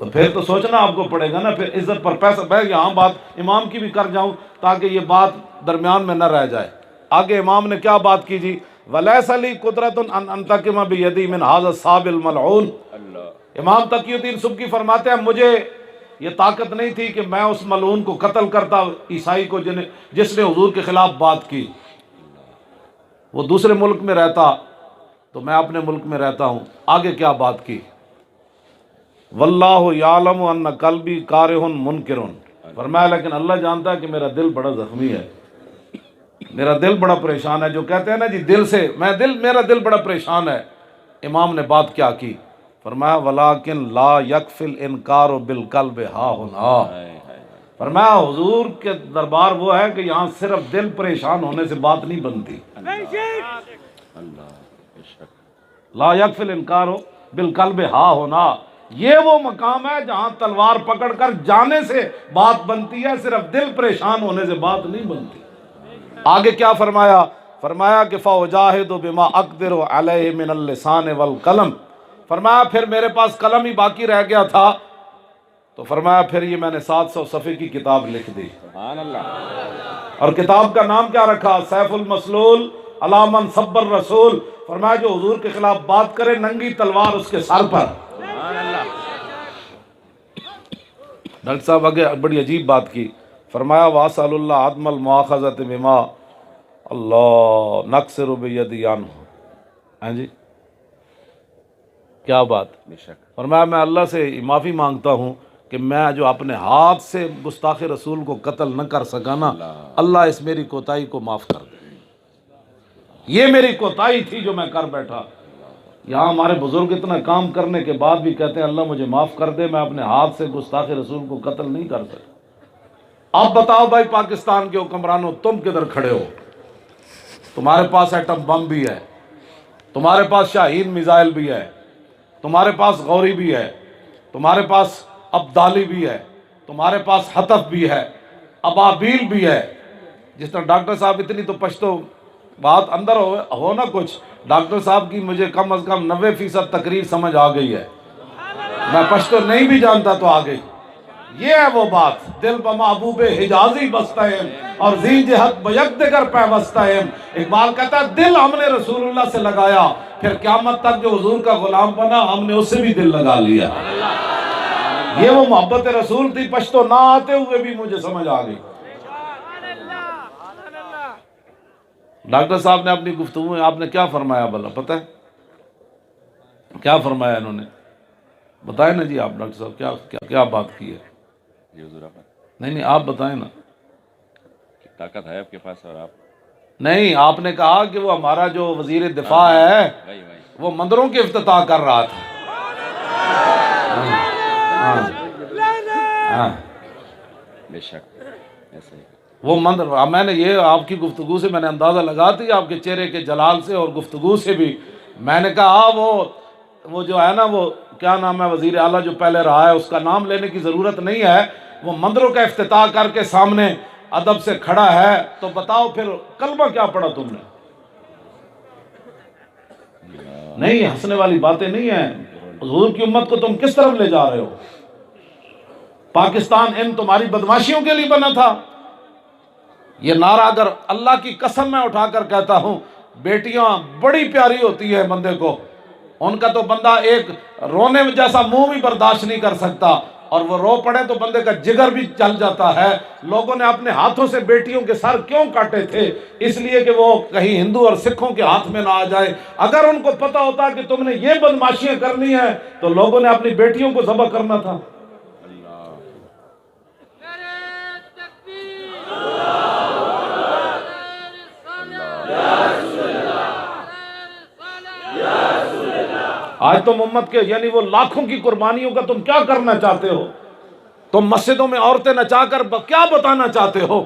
S1: تو پھر تو سوچنا آپ کو پڑے گا نا، پھر عزت پر پیسہ بہ گیا۔ ہاں بات امام کی بھی کر جاؤں تاکہ یہ بات درمیان میں نہ رہ جائے۔ آگے امام نے کیا بات کی جی، وَلَيْسَ لِي قُدْرَةٌ أَنْ أَنْتَقِمَ بِيَدِي مِنْ هَذَا الصَّابِ الْمَلْعُونِ۔ امام تقی الدین سبکی فرماتے ہیں مجھے یہ طاقت نہیں تھی کہ میں اس ملعون کو قتل کرتا، عیسائی کو جس نے حضور کے خلاف بات کی۔ وہ دوسرے ملک میں رہتا تو میں اپنے ملک میں رہتا ہوں۔ آگے کیا بات کی، واللہ یعلم ان قلبی کارہ منکر، فرمایا لیکن اللہ جانتا ہے کہ میرا دل بڑا زخمی ہے، میرا دل بڑا پریشان ہے۔ جو کہتے ہیں نا جی دل سے میرا دل بڑا پریشان ہے۔ امام نے بات کیا کی، فرمایا ولیکن لا یکفی الانکار بالقلب ہا ہنا، فرمایا حضور کے دربار وہ ہے کہ یہاں صرف دل پریشان ہونے سے بات نہیں بنتی۔ لا یکفی الانکار بالقلب ہا ہونا، یہ وہ مقام ہے جہاں تلوار پکڑ کر جانے سے بات بنتی ہے، صرف دل پریشان ہونے سے بات نہیں بنتی۔ آگے کیا فرمایا، فرمایا کہ فَأُجَاهِدُ بِمَا أَقْدِرُ عَلَيْهِ مِنَ اللِّسَانِ وَالْقَلَمِ، فرمایا پھر میرے پاس قلم ہی باقی رہ گیا تھا تو فرمایا پھر یہ میں نے 700 صفحے کی کتاب لکھ دی،
S2: سبحان اللہ،
S1: اور کتاب کا نام کیا رکھا، سیف المسلول علی من سب الرسول، فرمایا جو حضور کے خلاف بات کرے ننگی تلوار اس کے سر پر۔ ڈاکٹر صاحب آگے بڑی عجیب بات کی، فرمایا وَأَسْأَلُ اللَّهَ عَدْمَ الْمُؤَاخَذَةِ بِمَا اللہ نَقْصِرُ بِيَدِي عَنْهُ، ہاں جی کیا بات، فرمایا میں اللہ سے معافی مانگتا ہوں کہ میں جو اپنے ہاتھ سے گستاخ رسول کو قتل نہ کر سکا نا، اللہ اس میری کوتاہی کو معاف کر دے، یہ میری کوتاہی تھی جو میں کر بیٹھا۔ یہاں ہمارے بزرگ اتنا کام کرنے کے بعد بھی کہتے ہیں اللہ مجھے معاف کر دے، میں اپنے ہاتھ سے گستاخ رسول کو قتل نہیں کر سکتا۔ اب بتاؤ بھائی پاکستان کے حکمرانوں تم کدھر کھڑے ہو؟ تمہارے پاس ایٹم بم بھی ہے، تمہارے پاس شاہین میزائل بھی ہے، تمہارے پاس غوری بھی ہے، تمہارے پاس ابدالی بھی ہے، تمہارے پاس حطف بھی ہے، ابابیل بھی ہے۔ جس طرح ڈاکٹر صاحب اتنی تو پشتو بات اندر ہو نا کچھ، ڈاکٹر صاحب کی مجھے کم از کم 90% تقریر سمجھ آ گئی ہے، میں پشتو نہیں بھی جانتا تو آ گئی۔ یہ ہے وہ بات، دل بمحبوب حجازی بستہم اور ذی جہت بیک دگر پیوستہم۔ اقبال کہتا ہے دل ہم نے رسول اللہ سے لگایا، پھر قیامت تک جو حضور کا غلام بنا ہم نے اس سے بھی دل لگا لیا۔ یہ وہ محبت رسول تھی، پشتو نہ آتے ہوئے بھی مجھے سمجھ آ گئی۔ ڈاکٹر صاحب نے اپنی گفتگو میں آپ نے کیا فرمایا بھلا پتہ ہے کیا فرمایا؟ انہوں نے بتائیں نا جی، آپ ڈاکٹر صاحب کیا کیا کیا بات کی ہے؟
S2: جی حضور آپ
S1: نہیں آپ بتائیں نا۔
S2: طاقت ہے آپ کے پاس، اور آپ
S1: نہیں، آپ نے کہا کہ وہ ہمارا جو وزیر دفاع ہے وہ مندروں کے افتتاح کر رہا تھا۔
S2: بے شک ایسے ہی،
S1: وہ مندر، میں نے یہ آپ کی گفتگو سے میں نے اندازہ لگا دیا، آپ کے چہرے کے جلال سے اور گفتگو سے بھی، میں نے کہا وہ جو ہے نا، وہ کیا نام ہے وزیر اعلیٰ جو پہلے رہا ہے، اس کا نام لینے کی ضرورت نہیں ہے، وہ مندروں کا افتتاح کر کے سامنے ادب سے کھڑا ہے، تو بتاؤ پھر کلمہ کیا پڑھا تم نے؟ نہیں، ہنسنے والی باتیں نہیں ہیں۔ حضور کی امت کو تم کس طرف لے جا رہے ہو؟ پاکستان ان تمہاری بدماشیوں کے لیے بنا تھا؟ یہ نعرہ اگر اللہ کی قسم میں اٹھا کر کہتا ہوں، بیٹیاں بڑی پیاری ہوتی ہے بندے کو، ان کا تو بندہ ایک رونے جیسا منہ بھی برداشت نہیں کر سکتا، اور وہ رو پڑے تو بندے کا جگر بھی چل جاتا ہے۔ لوگوں نے اپنے ہاتھوں سے بیٹیوں کے سر کیوں کاٹے تھے؟ اس لیے کہ وہ کہیں ہندو اور سکھوں کے ہاتھ میں نہ آ جائے۔ اگر ان کو پتا ہوتا کہ تم نے یہ بدماشیاں کرنی ہیں تو لوگوں نے اپنی بیٹیوں کو ذبح کرنا تھا۔ آج تم امت کے یعنی وہ لاکھوں کی قربانیوں کا تم کیا کرنا چاہتے ہو؟ تم مسجدوں میں عورتیں نچا کر کیا بتانا چاہتے ہو؟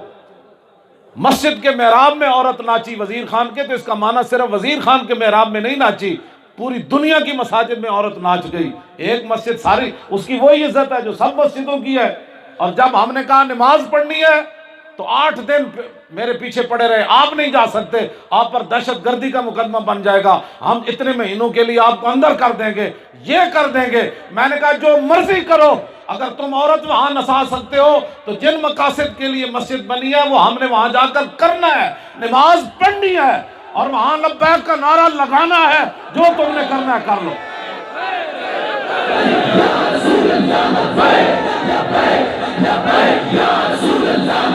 S1: مسجد کے محراب میں عورت ناچی وزیر خان کے، تو اس کا معنی صرف وزیر خان کے محراب میں نہیں ناچی، پوری دنیا کی مساجد میں عورت ناچ گئی۔ ایک مسجد ساری، اس کی وہی عزت ہے جو سب مسجدوں کی ہے۔ اور جب ہم نے کہا نماز پڑھنی ہے تو 8 دن میرے پیچھے پڑے رہے، آپ نہیں جا سکتے، آپ پر دہشت گردی کا مقدمہ بن جائے گا، ہم اتنے مہینوں کے لیے آپ کو اندر کر دیں گے، یہ کر دیں گے۔ میں نے کہا جو مرضی کرو، اگر تم عورت وہاں نسا سکتے ہو تو جن مقاصد کے لیے مسجد بنی ہے وہ ہم نے وہاں جا کر کرنا ہے، نماز پڑھنی ہے اور وہاں لبیک کا نعرہ لگانا ہے، جو تم نے کرنا ہے کر لو۔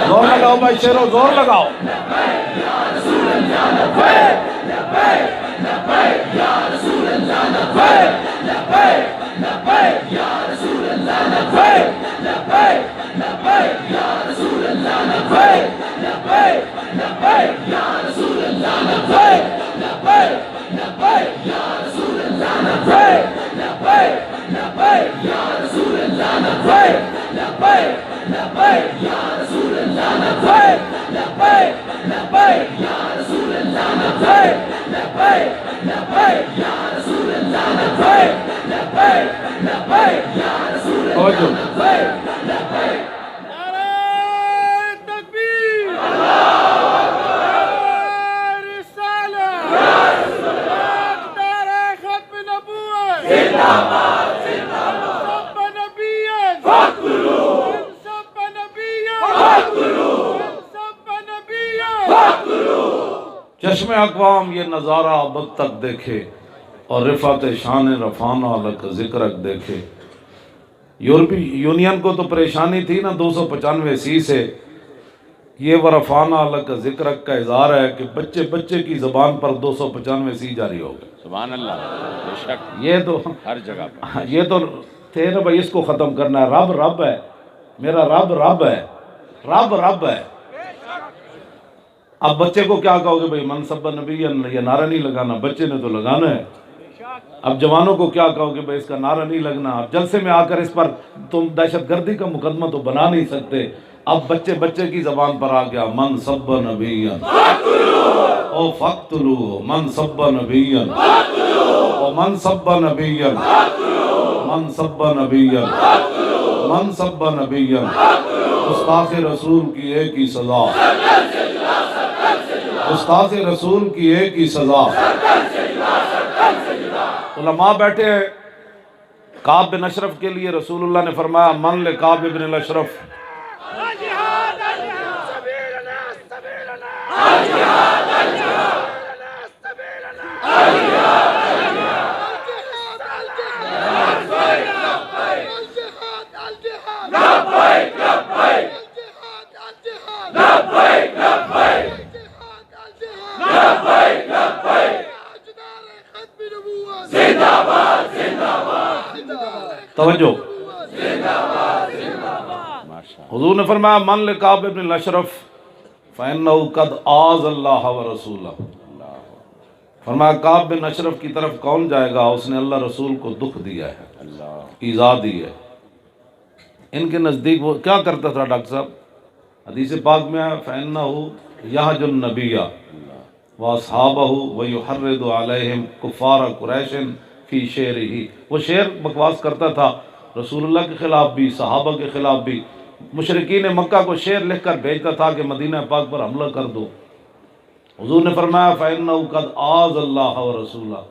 S1: زور لگاؤ بھائی شیرو، زور لگاؤ۔ چشم اقوام یہ نظارہ اب تک دیکھے اور رفعت شان رفعنا لک ذکرک دیکھے۔ یورپی یونین کو تو پریشانی تھی نا 295 سے، یہ ورفعنا لک ذکرک کا اظہار ہے کہ بچے بچے کی زبان پر 295 جاری ہو گئے۔
S2: سبحان اللہ، بے شک
S1: یہ تو
S2: ہر جگہ پر
S1: یہ تو تھے نا بھائی، اس کو ختم کرنا ہے۔ رب رب ہے، میرا رب رب ہے، رب رب ہے۔ اب بچے کو کیا کہو گے بھائی من سب نبی، یہ نعرہ نہیں لگانا، بچے نے تو لگانا ہے۔ اب جوانوں کو کیا کہو گے بھائی اس کا نعرہ نہیں لگنا، اب جلسے میں آ کر اس پر تم دہشت گردی کا مقدمہ تو بنا نہیں سکتے۔ اب بچے بچے کی زبان پر آ گیا، من سب نبی او فقتلو، من سب نبی او من سب نبی، من سب نبی، من سب نبی، گستاخ رسول کی ایک ہی سزا، گستاخ رسول کی ایک ہی سزا۔ علماء بیٹھے ہیں، کعب بن اشرف کے لیے رسول اللہ نے فرمایا من لکعب بن الاشرف، توجہ، حضور نے فرمایا من لکعب بن الاشرف فإنہ قد آذ اللہ ورسولہ، فرمایا کعب بن اشرف کی طرف کون جائے گا، اس نے اللہ رسول کو دکھ دیا ہے، ایذا دی ہے۔ ان کے نزدیک وہ کیا کرتا تھا ڈاکٹر صاحب؟ حدیث پاک میں ہے فإنہ یحج النبی واصحابہ ویحرض علیہم کفار قریش فی شعرہ، وہ شعر بکواس کرتا تھا رسول اللہ کے خلاف بھی، صحابہ کے خلاف بھی، مشرکین مکہ کو شعر لکھ کر بھیجتا تھا کہ مدینہ پاک پر حملہ کر دو۔ حضور نے فرمایا فَإِنَّهُ قَدْ آذَ اللَّهَ وَرَسُولَهُ۔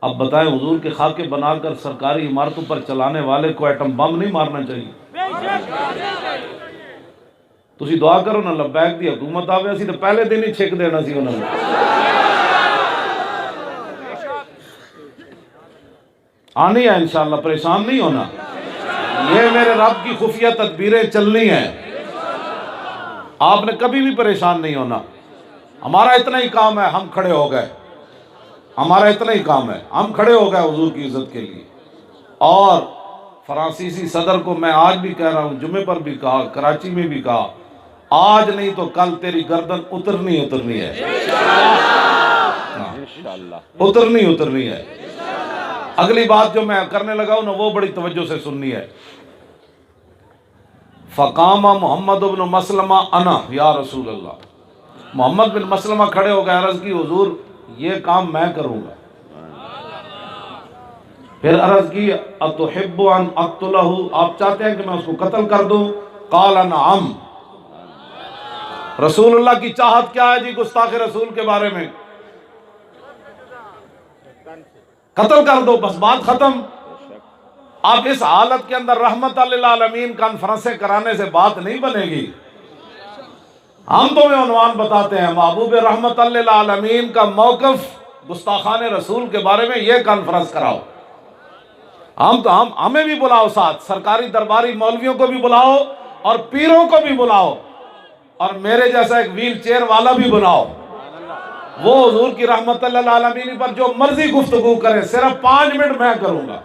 S1: اب بتائیں حضور کے خاکے بنا کر سرکاری عمارتوں پر چلانے والے کو ایٹم بم نہیں مارنا چاہیے؟ تسی دعا کرو نا لبیک دی حکومت آوے، اسی تو پہلے دن ہی چھک دینا سی انہوں نے۔ آنی ہے انشاءاللہ، پریشان نہیں ہونا، یہ میرے رب کی خفیہ تدبیریں چلنی ہیں، آپ نے کبھی بھی پریشان نہیں ہونا۔ ہمارا اتنا ہی کام ہے، ہم کھڑے ہو گئے، ہمارا اتنا ہی کام ہے، ہم کھڑے ہو گئے حضور کی عزت کے لیے۔ اور فرانسیسی صدر کو میں آج بھی کہہ رہا ہوں، جمعے پر بھی کہا، کراچی میں بھی کہا، آج نہیں تو کل تیری گردن اترنی ہے، اترنی ہے۔ اگلی بات جو میں کرنے لگا ہوں نا وہ بڑی توجہ سے سننی ہے۔ فقام محمد بن مسلمہ انا یا رسول اللہ، محمد بن مسلمہ کھڑے ہو گئے، عرض کی حضور یہ کام میں کروں گا۔ پھر عرض کی اتحب ان اقتلہ، آپ چاہتے ہیں کہ میں اس کو قتل کر دوں؟ قال نعم۔ رسول اللہ کی چاہت کیا ہے جی گستاخ رسول کے بارے میں؟ قتل کر دو، بس بات ختم۔ اب اس حالت کے اندر رحمت للعالمین کانفرنسیں کرانے سے بات نہیں بنے گی۔ ہم تمہیں عنوان بتاتے ہیں، محبوب رحمت للعالمین کا موقف گستاخان رسول کے بارے میں، یہ کانفرنس کراؤ۔ ہمیں بھی بلاؤ ساتھ، سرکاری درباری مولویوں کو بھی بلاؤ اور پیروں کو بھی بلاؤ، اور میرے جیسا ایک ویل چیئر والا بھی بلاؤ، وہ حضور کی رحمت للعالمین پر جو مرضی گفتگو کرے، صرف 5 منٹ میں کروں گا۔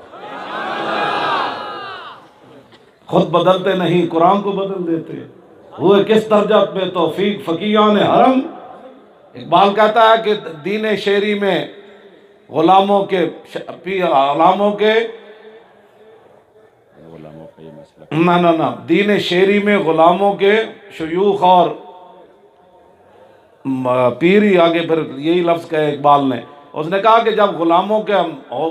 S1: خود بدلتے نہیں، قرآن کو بدل دیتے ہوئے کس درجہ پہ توفیق فقیہان حرم۔ اقبال کہتا ہے کہ دین شعری میں غلاموں کے نہ دین شعری میں غلاموں کے شیوخ اور پیری، آگے پھر یہی لفظ کہے اقبال نے، اس نے کہا کہ جب غلاموں کے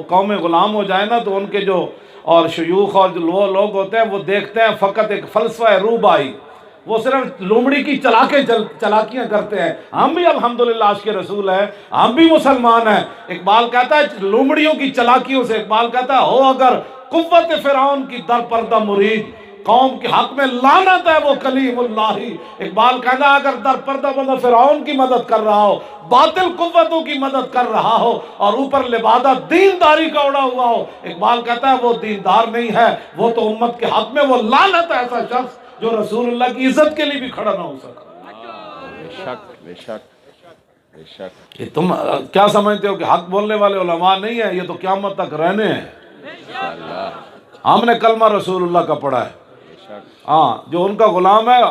S1: قوم غلام ہو جائے نا تو ان کے جو اور شیوخ اور جو لوگ ہوتے ہیں وہ دیکھتے ہیں فقط ایک فلسفہ روبائی، وہ صرف لومڑی کی چلاکیاں کرتے ہیں۔ ہم بھی الحمدللہ عاشق رسول ہیں، ہم بھی مسلمان ہیں۔ اقبال کہتا ہے لومڑیوں کی چلاکیوں سے، اقبال کہتا ہے ہو اگر قوت فرعون کی در پردہ مرید، قوم کے حق میں لعنت ہے وہ کلیم اللہ۔ اقبال کہتا ہے اگر در پردہ بندہ فرعون کی مدد کر رہا ہو، باطل قوتوں کی مدد کر رہا ہو، اور اوپر لبادہ دینداری کا اڑا ہوا ہو، اقبال کہتا ہے وہ دیندار نہیں ہے، وہ تو امت کے حق میں وہ لعنت ہے ایسا شخص جو رسول اللہ کی عزت کے لیے بھی کھڑا نہ ہو سکا۔
S2: بے شک بے شک بے شک۔
S1: کہ تم کیا سمجھتے ہو کہ حق بولنے والے علماء نہیں ہیں؟ یہ تو قیامت تک رہنے ہیں۔ ہم نے کلمہ رسول اللہ کا پڑھا ہے، ہاں جو ان کا غلام ہے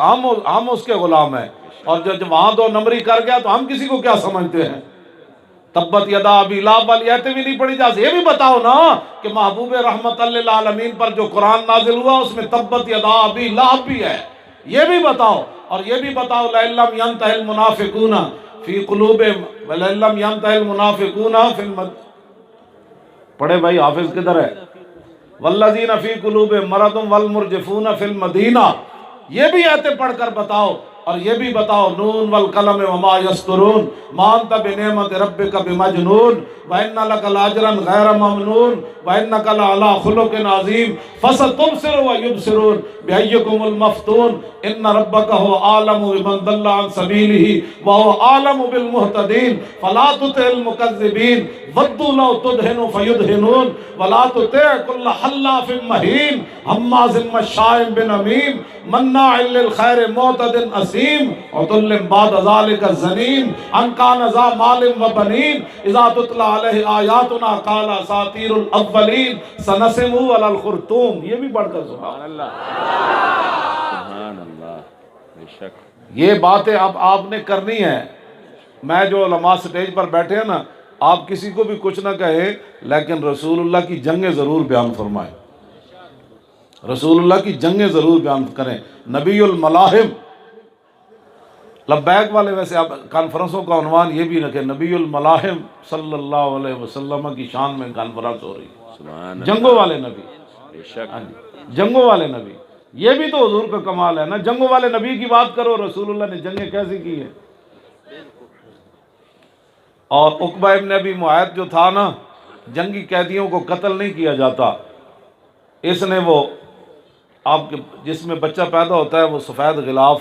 S1: ہم اس کے غلام ہیں، اور جب وہاں 2 نمبری کر گیا تو ہم کسی کو کیا سمجھتے ہیں؟ تبت یدا ابی لہب والی آیتیں بھی نہیں پڑھی جا سکتی۔ یہ بھی بتاؤ نا کہ محبوب رحمت للعالمین پر جو قرآن نازل ہوا اس میں تبت یدا ابی لہب بھی ہے، یہ بھی بتاؤ۔ اور یہ بھی بتاؤ لئن لم ينتهِ المنافقون فی قلوبہم ولئن لم ينتهِ المنافقون فی پڑھے بھائی، حافظ کدھر ہے؟ والذین فی قلوبہم مرض والمرجفون فی المدینہ، یہ بھی آیتیں پڑھ کر بتاؤ۔ اور یہ بھی بتاؤ نون والقلم وما یسطرون ما انت بنعمت ربک بمجنون وان لک لاجرا غیر ممنون وانک لعلی خلق عظیم فستبصر ویبصرون بایکم المفتون ان ربک هو اعلم بمن ضل عن سبیلہ وهو اعلم بالمهتدین فلا تطع المکذبین ودوا لو تدہن فیدہنون ولا تطع کل حلاف مہین ہماز مشاء بنمیم مناع للخیر معتد عظیم عتل بعد ذلك الزنیم ان کان ذا مال و بنین اذا تتلی علیہ آیاتنا قال اساطیر الاولین سنسمہ علی الخرطوم۔ یہ بھی پڑھ کر سبحان اللہ
S2: سبحان اللہ بے شک۔
S1: یہ باتیں اب آپ نے کرنی ہے۔ میں جو علماء سٹیج پر بیٹھے ہیں نا، آپ کسی کو بھی کچھ نہ کہیں لیکن رسول اللہ کی جنگیں ضرور بیان فرمائیں، رسول اللہ کی جنگیں ضرور بیان کریں۔ نبی الملاحم، لبیک والے ویسے آپ کانفرنسوں کا عنوان یہ بھی رکھیں، نبی الملاحم صلی اللہ علیہ وسلم کی شان میں کانفرنس ہو رہی ہے۔
S2: سبحان
S1: جنگوں والے نبی،
S2: بے شک۔
S1: جنگوں والے نبی، یہ بھی تو حضور کا کمال ہے نا۔ جنگوں والے نبی کی بات کرو، رسول اللہ نے جنگیں کیسی کی ہیں۔ اور عقبہ ابن ابی معیط جو تھا نا، جنگی قیدیوں کو قتل نہیں کیا جاتا، اس نے وہ آپ کے جس میں بچہ پیدا ہوتا ہے وہ سفید غلاف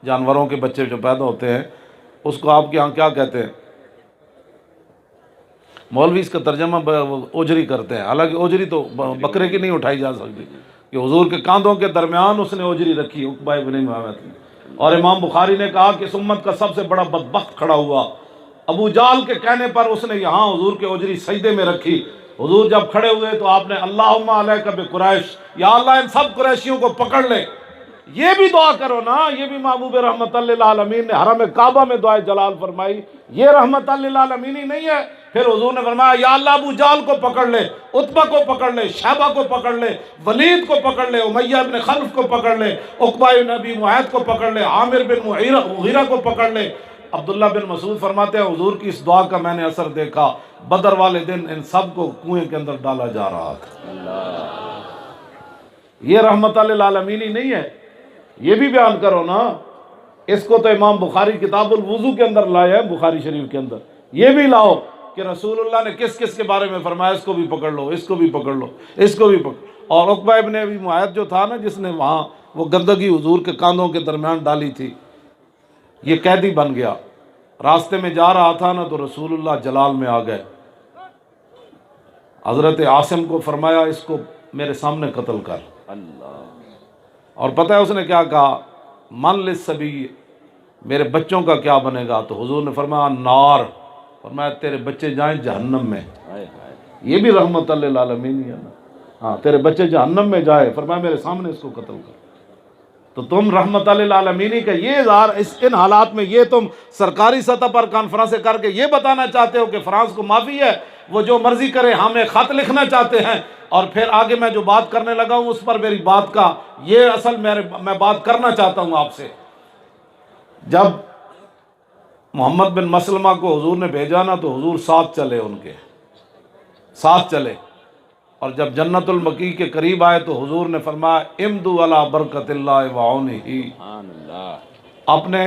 S1: جانوروں کے بچے جو پیدا ہوتے ہیں اس کو آپ کے ہاں کیا کہتے ہیں؟ مولوی اس کا ترجمہ اوجری کرتے ہیں، حالانکہ اوجری تو بکرے کی نہیں اٹھائی جا سکتی، کہ حضور کے کاندھوں کے درمیان اس نے اوجری رکھی عقبہ ابن معیط نے۔ اور امام بخاری نے کہا کہ اس امت کا سب سے بڑا بدبخت کھڑا ہوا، ابو جال کے کہنے پر اس نے یہاں حضور کے اوجری سجدے میں رکھی۔ حضور جب کھڑے ہوئے تو آپ نے اللہم علیک بقریش، یا اللہ ان سب قریشیوں کو پکڑ لے۔ یہ بھی دعا کرو نا، یہ بھی محبوب رحمت للعالمین نے حرم کعبہ میں دعائے جلال فرمائی۔ یہ رحمت للعالمین ہی نہیں ہے پھر حضور نے فرمایا یا اللہ ابو جال کو پکڑ لے، عتبہ کو پکڑ لے، شیبہ کو پکڑ لے، ولید کو پکڑ لے، امیہ بن خلف کو پکڑ لے، عقبہ بن ابی معیط کو پکڑ لے، عامر بن مغیرہ کو پکڑ لے۔ عبداللہ بن مسعود فرماتے ہیں حضور کی اس دعا کا میں نے اثر دیکھا، بدر والے دن ان سب کو کنویں کے اندر ڈالا جا رہا تھا۔ یہ رحمت للعالمین ہی نہیں ہے، یہ بھی بیان کرو نا۔ اس کو تو امام بخاری کتاب الوضو کے اندر لایا ہے، بخاری شریف کے اندر، یہ بھی لاؤ کہ رسول اللہ نے کس کس کے بارے میں فرمایا، اس کو بھی پکڑ لو، اس کو بھی پکڑ لو، اس کو بھی پکڑ۔ اور عقبہ ابن ابی معیط جو تھا نا، جس نے وہاں وہ گندگی حضور کے کاندھوں کے درمیان ڈالی تھی، یہ قیدی بن گیا۔ راستے میں جا رہا تھا نا تو رسول اللہ جلال میں آ گئے، حضرت عاصم کو فرمایا اس کو میرے سامنے قتل کر۔ اور پتہ ہے اس نے کیا کہا؟ من للصبی، میرے بچوں کا کیا بنے گا؟ تو حضور نے فرمایا نار، فرمایا تیرے بچے جائیں جہنم میں۔ یہ بھی رحمت للعالمین ہی ہے نا۔ ہاں تیرے بچے جہنم میں جائے، فرمایا میرے سامنے اس کو قتل کر۔ تو تم رحمت للعالمین کا یہ اظہار ان حالات میں، یہ تم سرکاری سطح پر کانفرنسیں کر کے یہ بتانا چاہتے ہو کہ فرانس کو معافی ہے، وہ جو مرضی کرے، ہم ایک خط لکھنا چاہتے ہیں، اور پھر آگے میں جو بات کرنے لگا ہوں اس پر میری بات کا یہ اصل میں بات کرنا چاہتا ہوں آپ سے۔ جب محمد بن مسلمہ کو حضور نے بھیجا نا تو حضور ساتھ چلے، ان کے ساتھ چلے، اور جب جنت المکی کے قریب آئے تو حضور نے فرمایا امدو علی برکت اللہ وعونہ، اپنے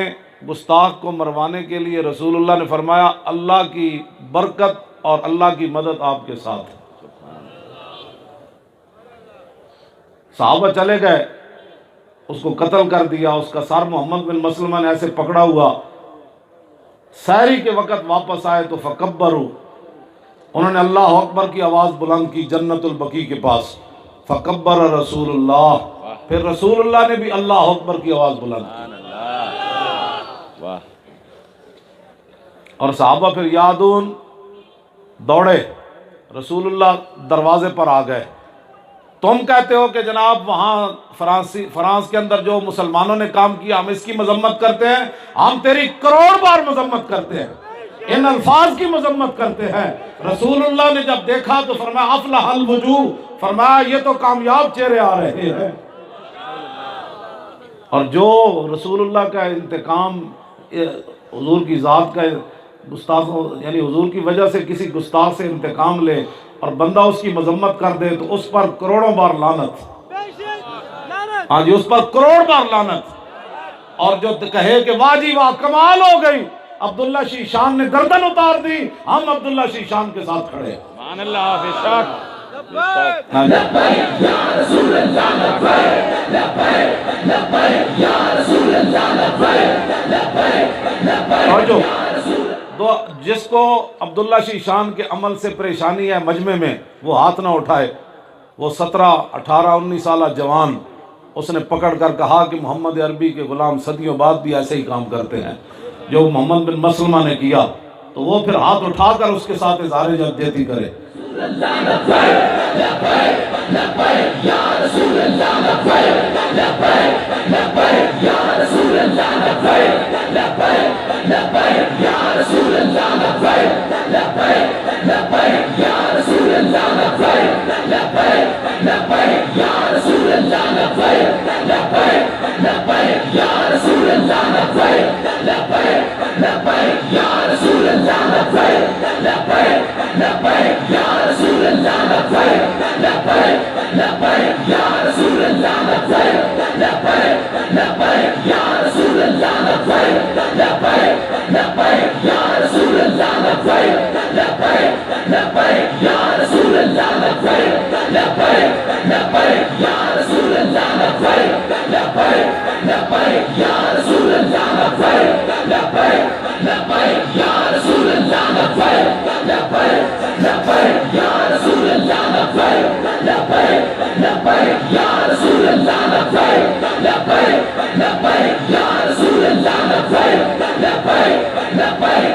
S1: گستاخ کو مروانے کے لیے رسول اللہ نے فرمایا اللہ کی برکت اور اللہ کی مدد آپ کے ساتھ ہے۔ صحابہ چلے گئے، اس کو قتل کر دیا، اس کا سر محمد بن مسلمہ نے ایسے پکڑا ہوا۔ سحری کے وقت واپس آئے تو فکبروا، انہوں نے اللہ اکبر کی آواز بلند کی جنت البقیع کے پاس، فکبر رسول اللہ، پھر رسول اللہ نے بھی اللہ اکبر کی آواز بلند کی، اور صحابہ پھر یادون دوڑے، رسول اللہ دروازے پر آ گئے۔ تم کہتے ہو کہ جناب وہاں فرانس کے اندر جو مسلمانوں نے کام کیا ہم اس کی مذمت کرتے ہیں، ہم تیری کروڑ بار مذمت کرتے ہیں، ان الفاظ کی مذمت کرتے ہیں۔ رسول اللہ نے جب دیکھا تو فرمایا افلح الوجوہ، فرمایا یہ تو کامیاب چہرے آ رہے ہیں۔ اور جو رسول اللہ کا انتقام، حضور کی ذات کا گستاخوں، یعنی حضور کی وجہ سے کسی گستاخ سے انتقام لے اور بندہ اس کی مذمت کر دے تو اس پر کروڑوں بار لعنت، ہاں جی اس پر کروڑ بار لعنت۔ اور جو کہے کہ واہ جی واہ کمال ہو گئی، عبداللہ شیشان نے گردن اتار دی، ہم عبداللہ شیشان کے ساتھ کھڑے ہیں۔
S2: سبحان اللہ، بے شک
S3: لبیک یا رسول اللہ، لبیک لبیک لبیک یا رسول اللہ، لبیک لبیک لبیک یا رسول اللہ۔
S1: جس کو عبداللہ شیشان کے عمل سے پریشانی ہے مجمع میں، وہ ہاتھ نہ اٹھائے۔ وہ 17 18 19 سالہ جوان، اس نے پکڑ کر کہا کہ محمد عربی کے غلام صدیوں بعد بھی ایسے ہی کام کرتے ہیں جو محمد بن مسلمہ نے کیا، تو وہ پھر ہاتھ اٹھا کر اس کے ساتھ اظہار یکجہتی کرے۔
S3: لبیک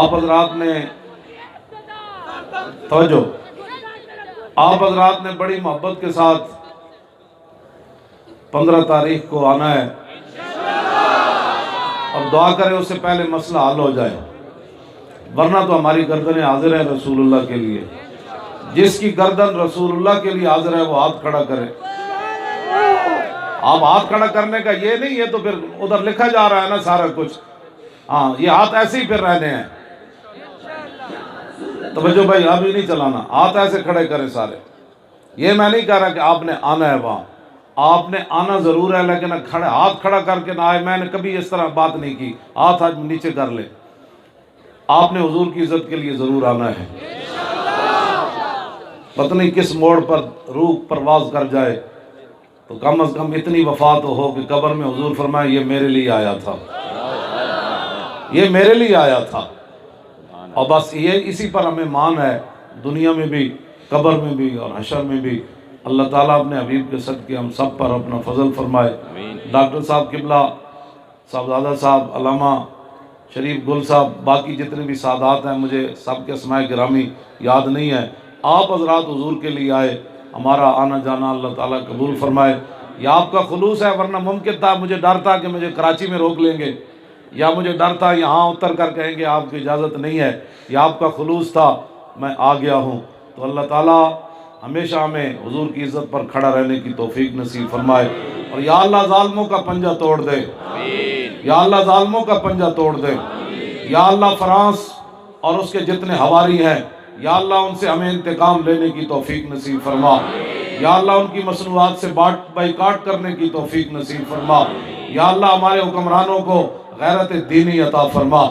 S1: آپ حضرات نے توجہ، آپ حضرات نے بڑی محبت کے ساتھ 15 تاریخ کو آنا ہے، اور دعا کریں اس سے پہلے مسئلہ حل ہو جائے، ورنہ تو ہماری گردنیں حاضر ہیں رسول اللہ کے لیے۔ جس کی گردن رسول اللہ کے لیے حاضر ہے وہ ہاتھ کھڑا کرے۔ آپ ہاتھ کھڑا کرنے کا یہ نہیں ہے تو پھر ادھر لکھا جا رہا ہے نا سارا کچھ، ہاں یہ ہاتھ ایسے ہی پھر رہنے ہیں۔ توجہ بھائی، ابھی نہیں چلانا، ہاتھ ایسے کھڑے کریں سارے۔ یہ میں نہیں کہہ رہا کہ آپ نے آنا ہے وہاں، آپ نے آنا ضرور ہے، لیکن ہاتھ کھڑا کر کے نہ آئے۔ میں نے کبھی اس طرح بات نہیں کی، ہاتھ آج نیچے کر لے۔ آپ نے حضور کی عزت کے لیے ضرور آنا ہے۔ پتہ نہیں کس موڑ پر روح پرواز کر جائے، تو کم از کم اتنی وفا تو ہو کہ قبر میں حضور فرمائے یہ میرے لیے آیا تھا، یہ میرے لیے آیا تھا۔ اور بس یہ اسی پر ہمیں مان ہے، دنیا میں بھی، قبر میں بھی اور حشر میں بھی۔ اللہ تعالیٰ اپنے حبیب کے صدقے ہم سب پر اپنا فضل فرمائے۔ ڈاکٹر صاحب قبلہ، صاحبزادہ صاحب، علامہ شریف گل صاحب، باقی جتنے بھی سادات ہیں، مجھے سب کے اسماء گرامی یاد نہیں ہے۔ آپ حضرات حضور کے لیے آئے، ہمارا آنا جانا اللہ تعالیٰ قبول فرمائے۔ یہ آپ کا خلوص ہے، ورنہ ممکن تھا مجھے ڈر تھا کہ مجھے کراچی میں روک لیں گے، یا مجھے ڈر تھا یہاں اتر کر کہیں گے آپ کی اجازت نہیں ہے۔ یہ آپ کا خلوص تھا، میں آ گیا ہوں۔ تو اللہ تعالیٰ ہمیشہ ہمیں حضور کی عزت پر کھڑا رہنے کی توفیق نصیب فرمائے، اور یا اللہ ظالموں کا پنجہ توڑ دے، یا اللہ ظالموں کا پنجہ توڑ دے، یا اللہ فرانس اور اس کے جتنے حواری ہیں، یا اللہ ان سے ہمیں انتقام لینے کی توفیق نصیب فرما، یا اللہ ان کی مصنوعات سے بائیکاٹ کرنے کی توفیق نصیب فرما، یا اللہ ہمارے حکمرانوں کو غیرت دینی عطا فرما،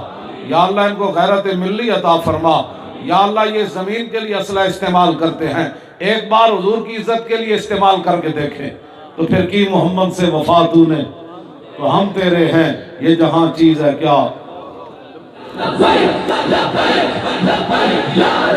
S1: یا اللہ ان کو غیرت ملی عطا فرما، یا اللہ یہ زمین کے لیے اسلحہ استعمال کرتے ہیں، ایک بار حضور کی عزت کے لیے استعمال کر کے دیکھیں تو پھر کی محمد سے وفا تو نے، تو ہم تیرے ہیں، یہ جہاں چیز ہے کیا۔
S3: لبیک لبیک لبیک یا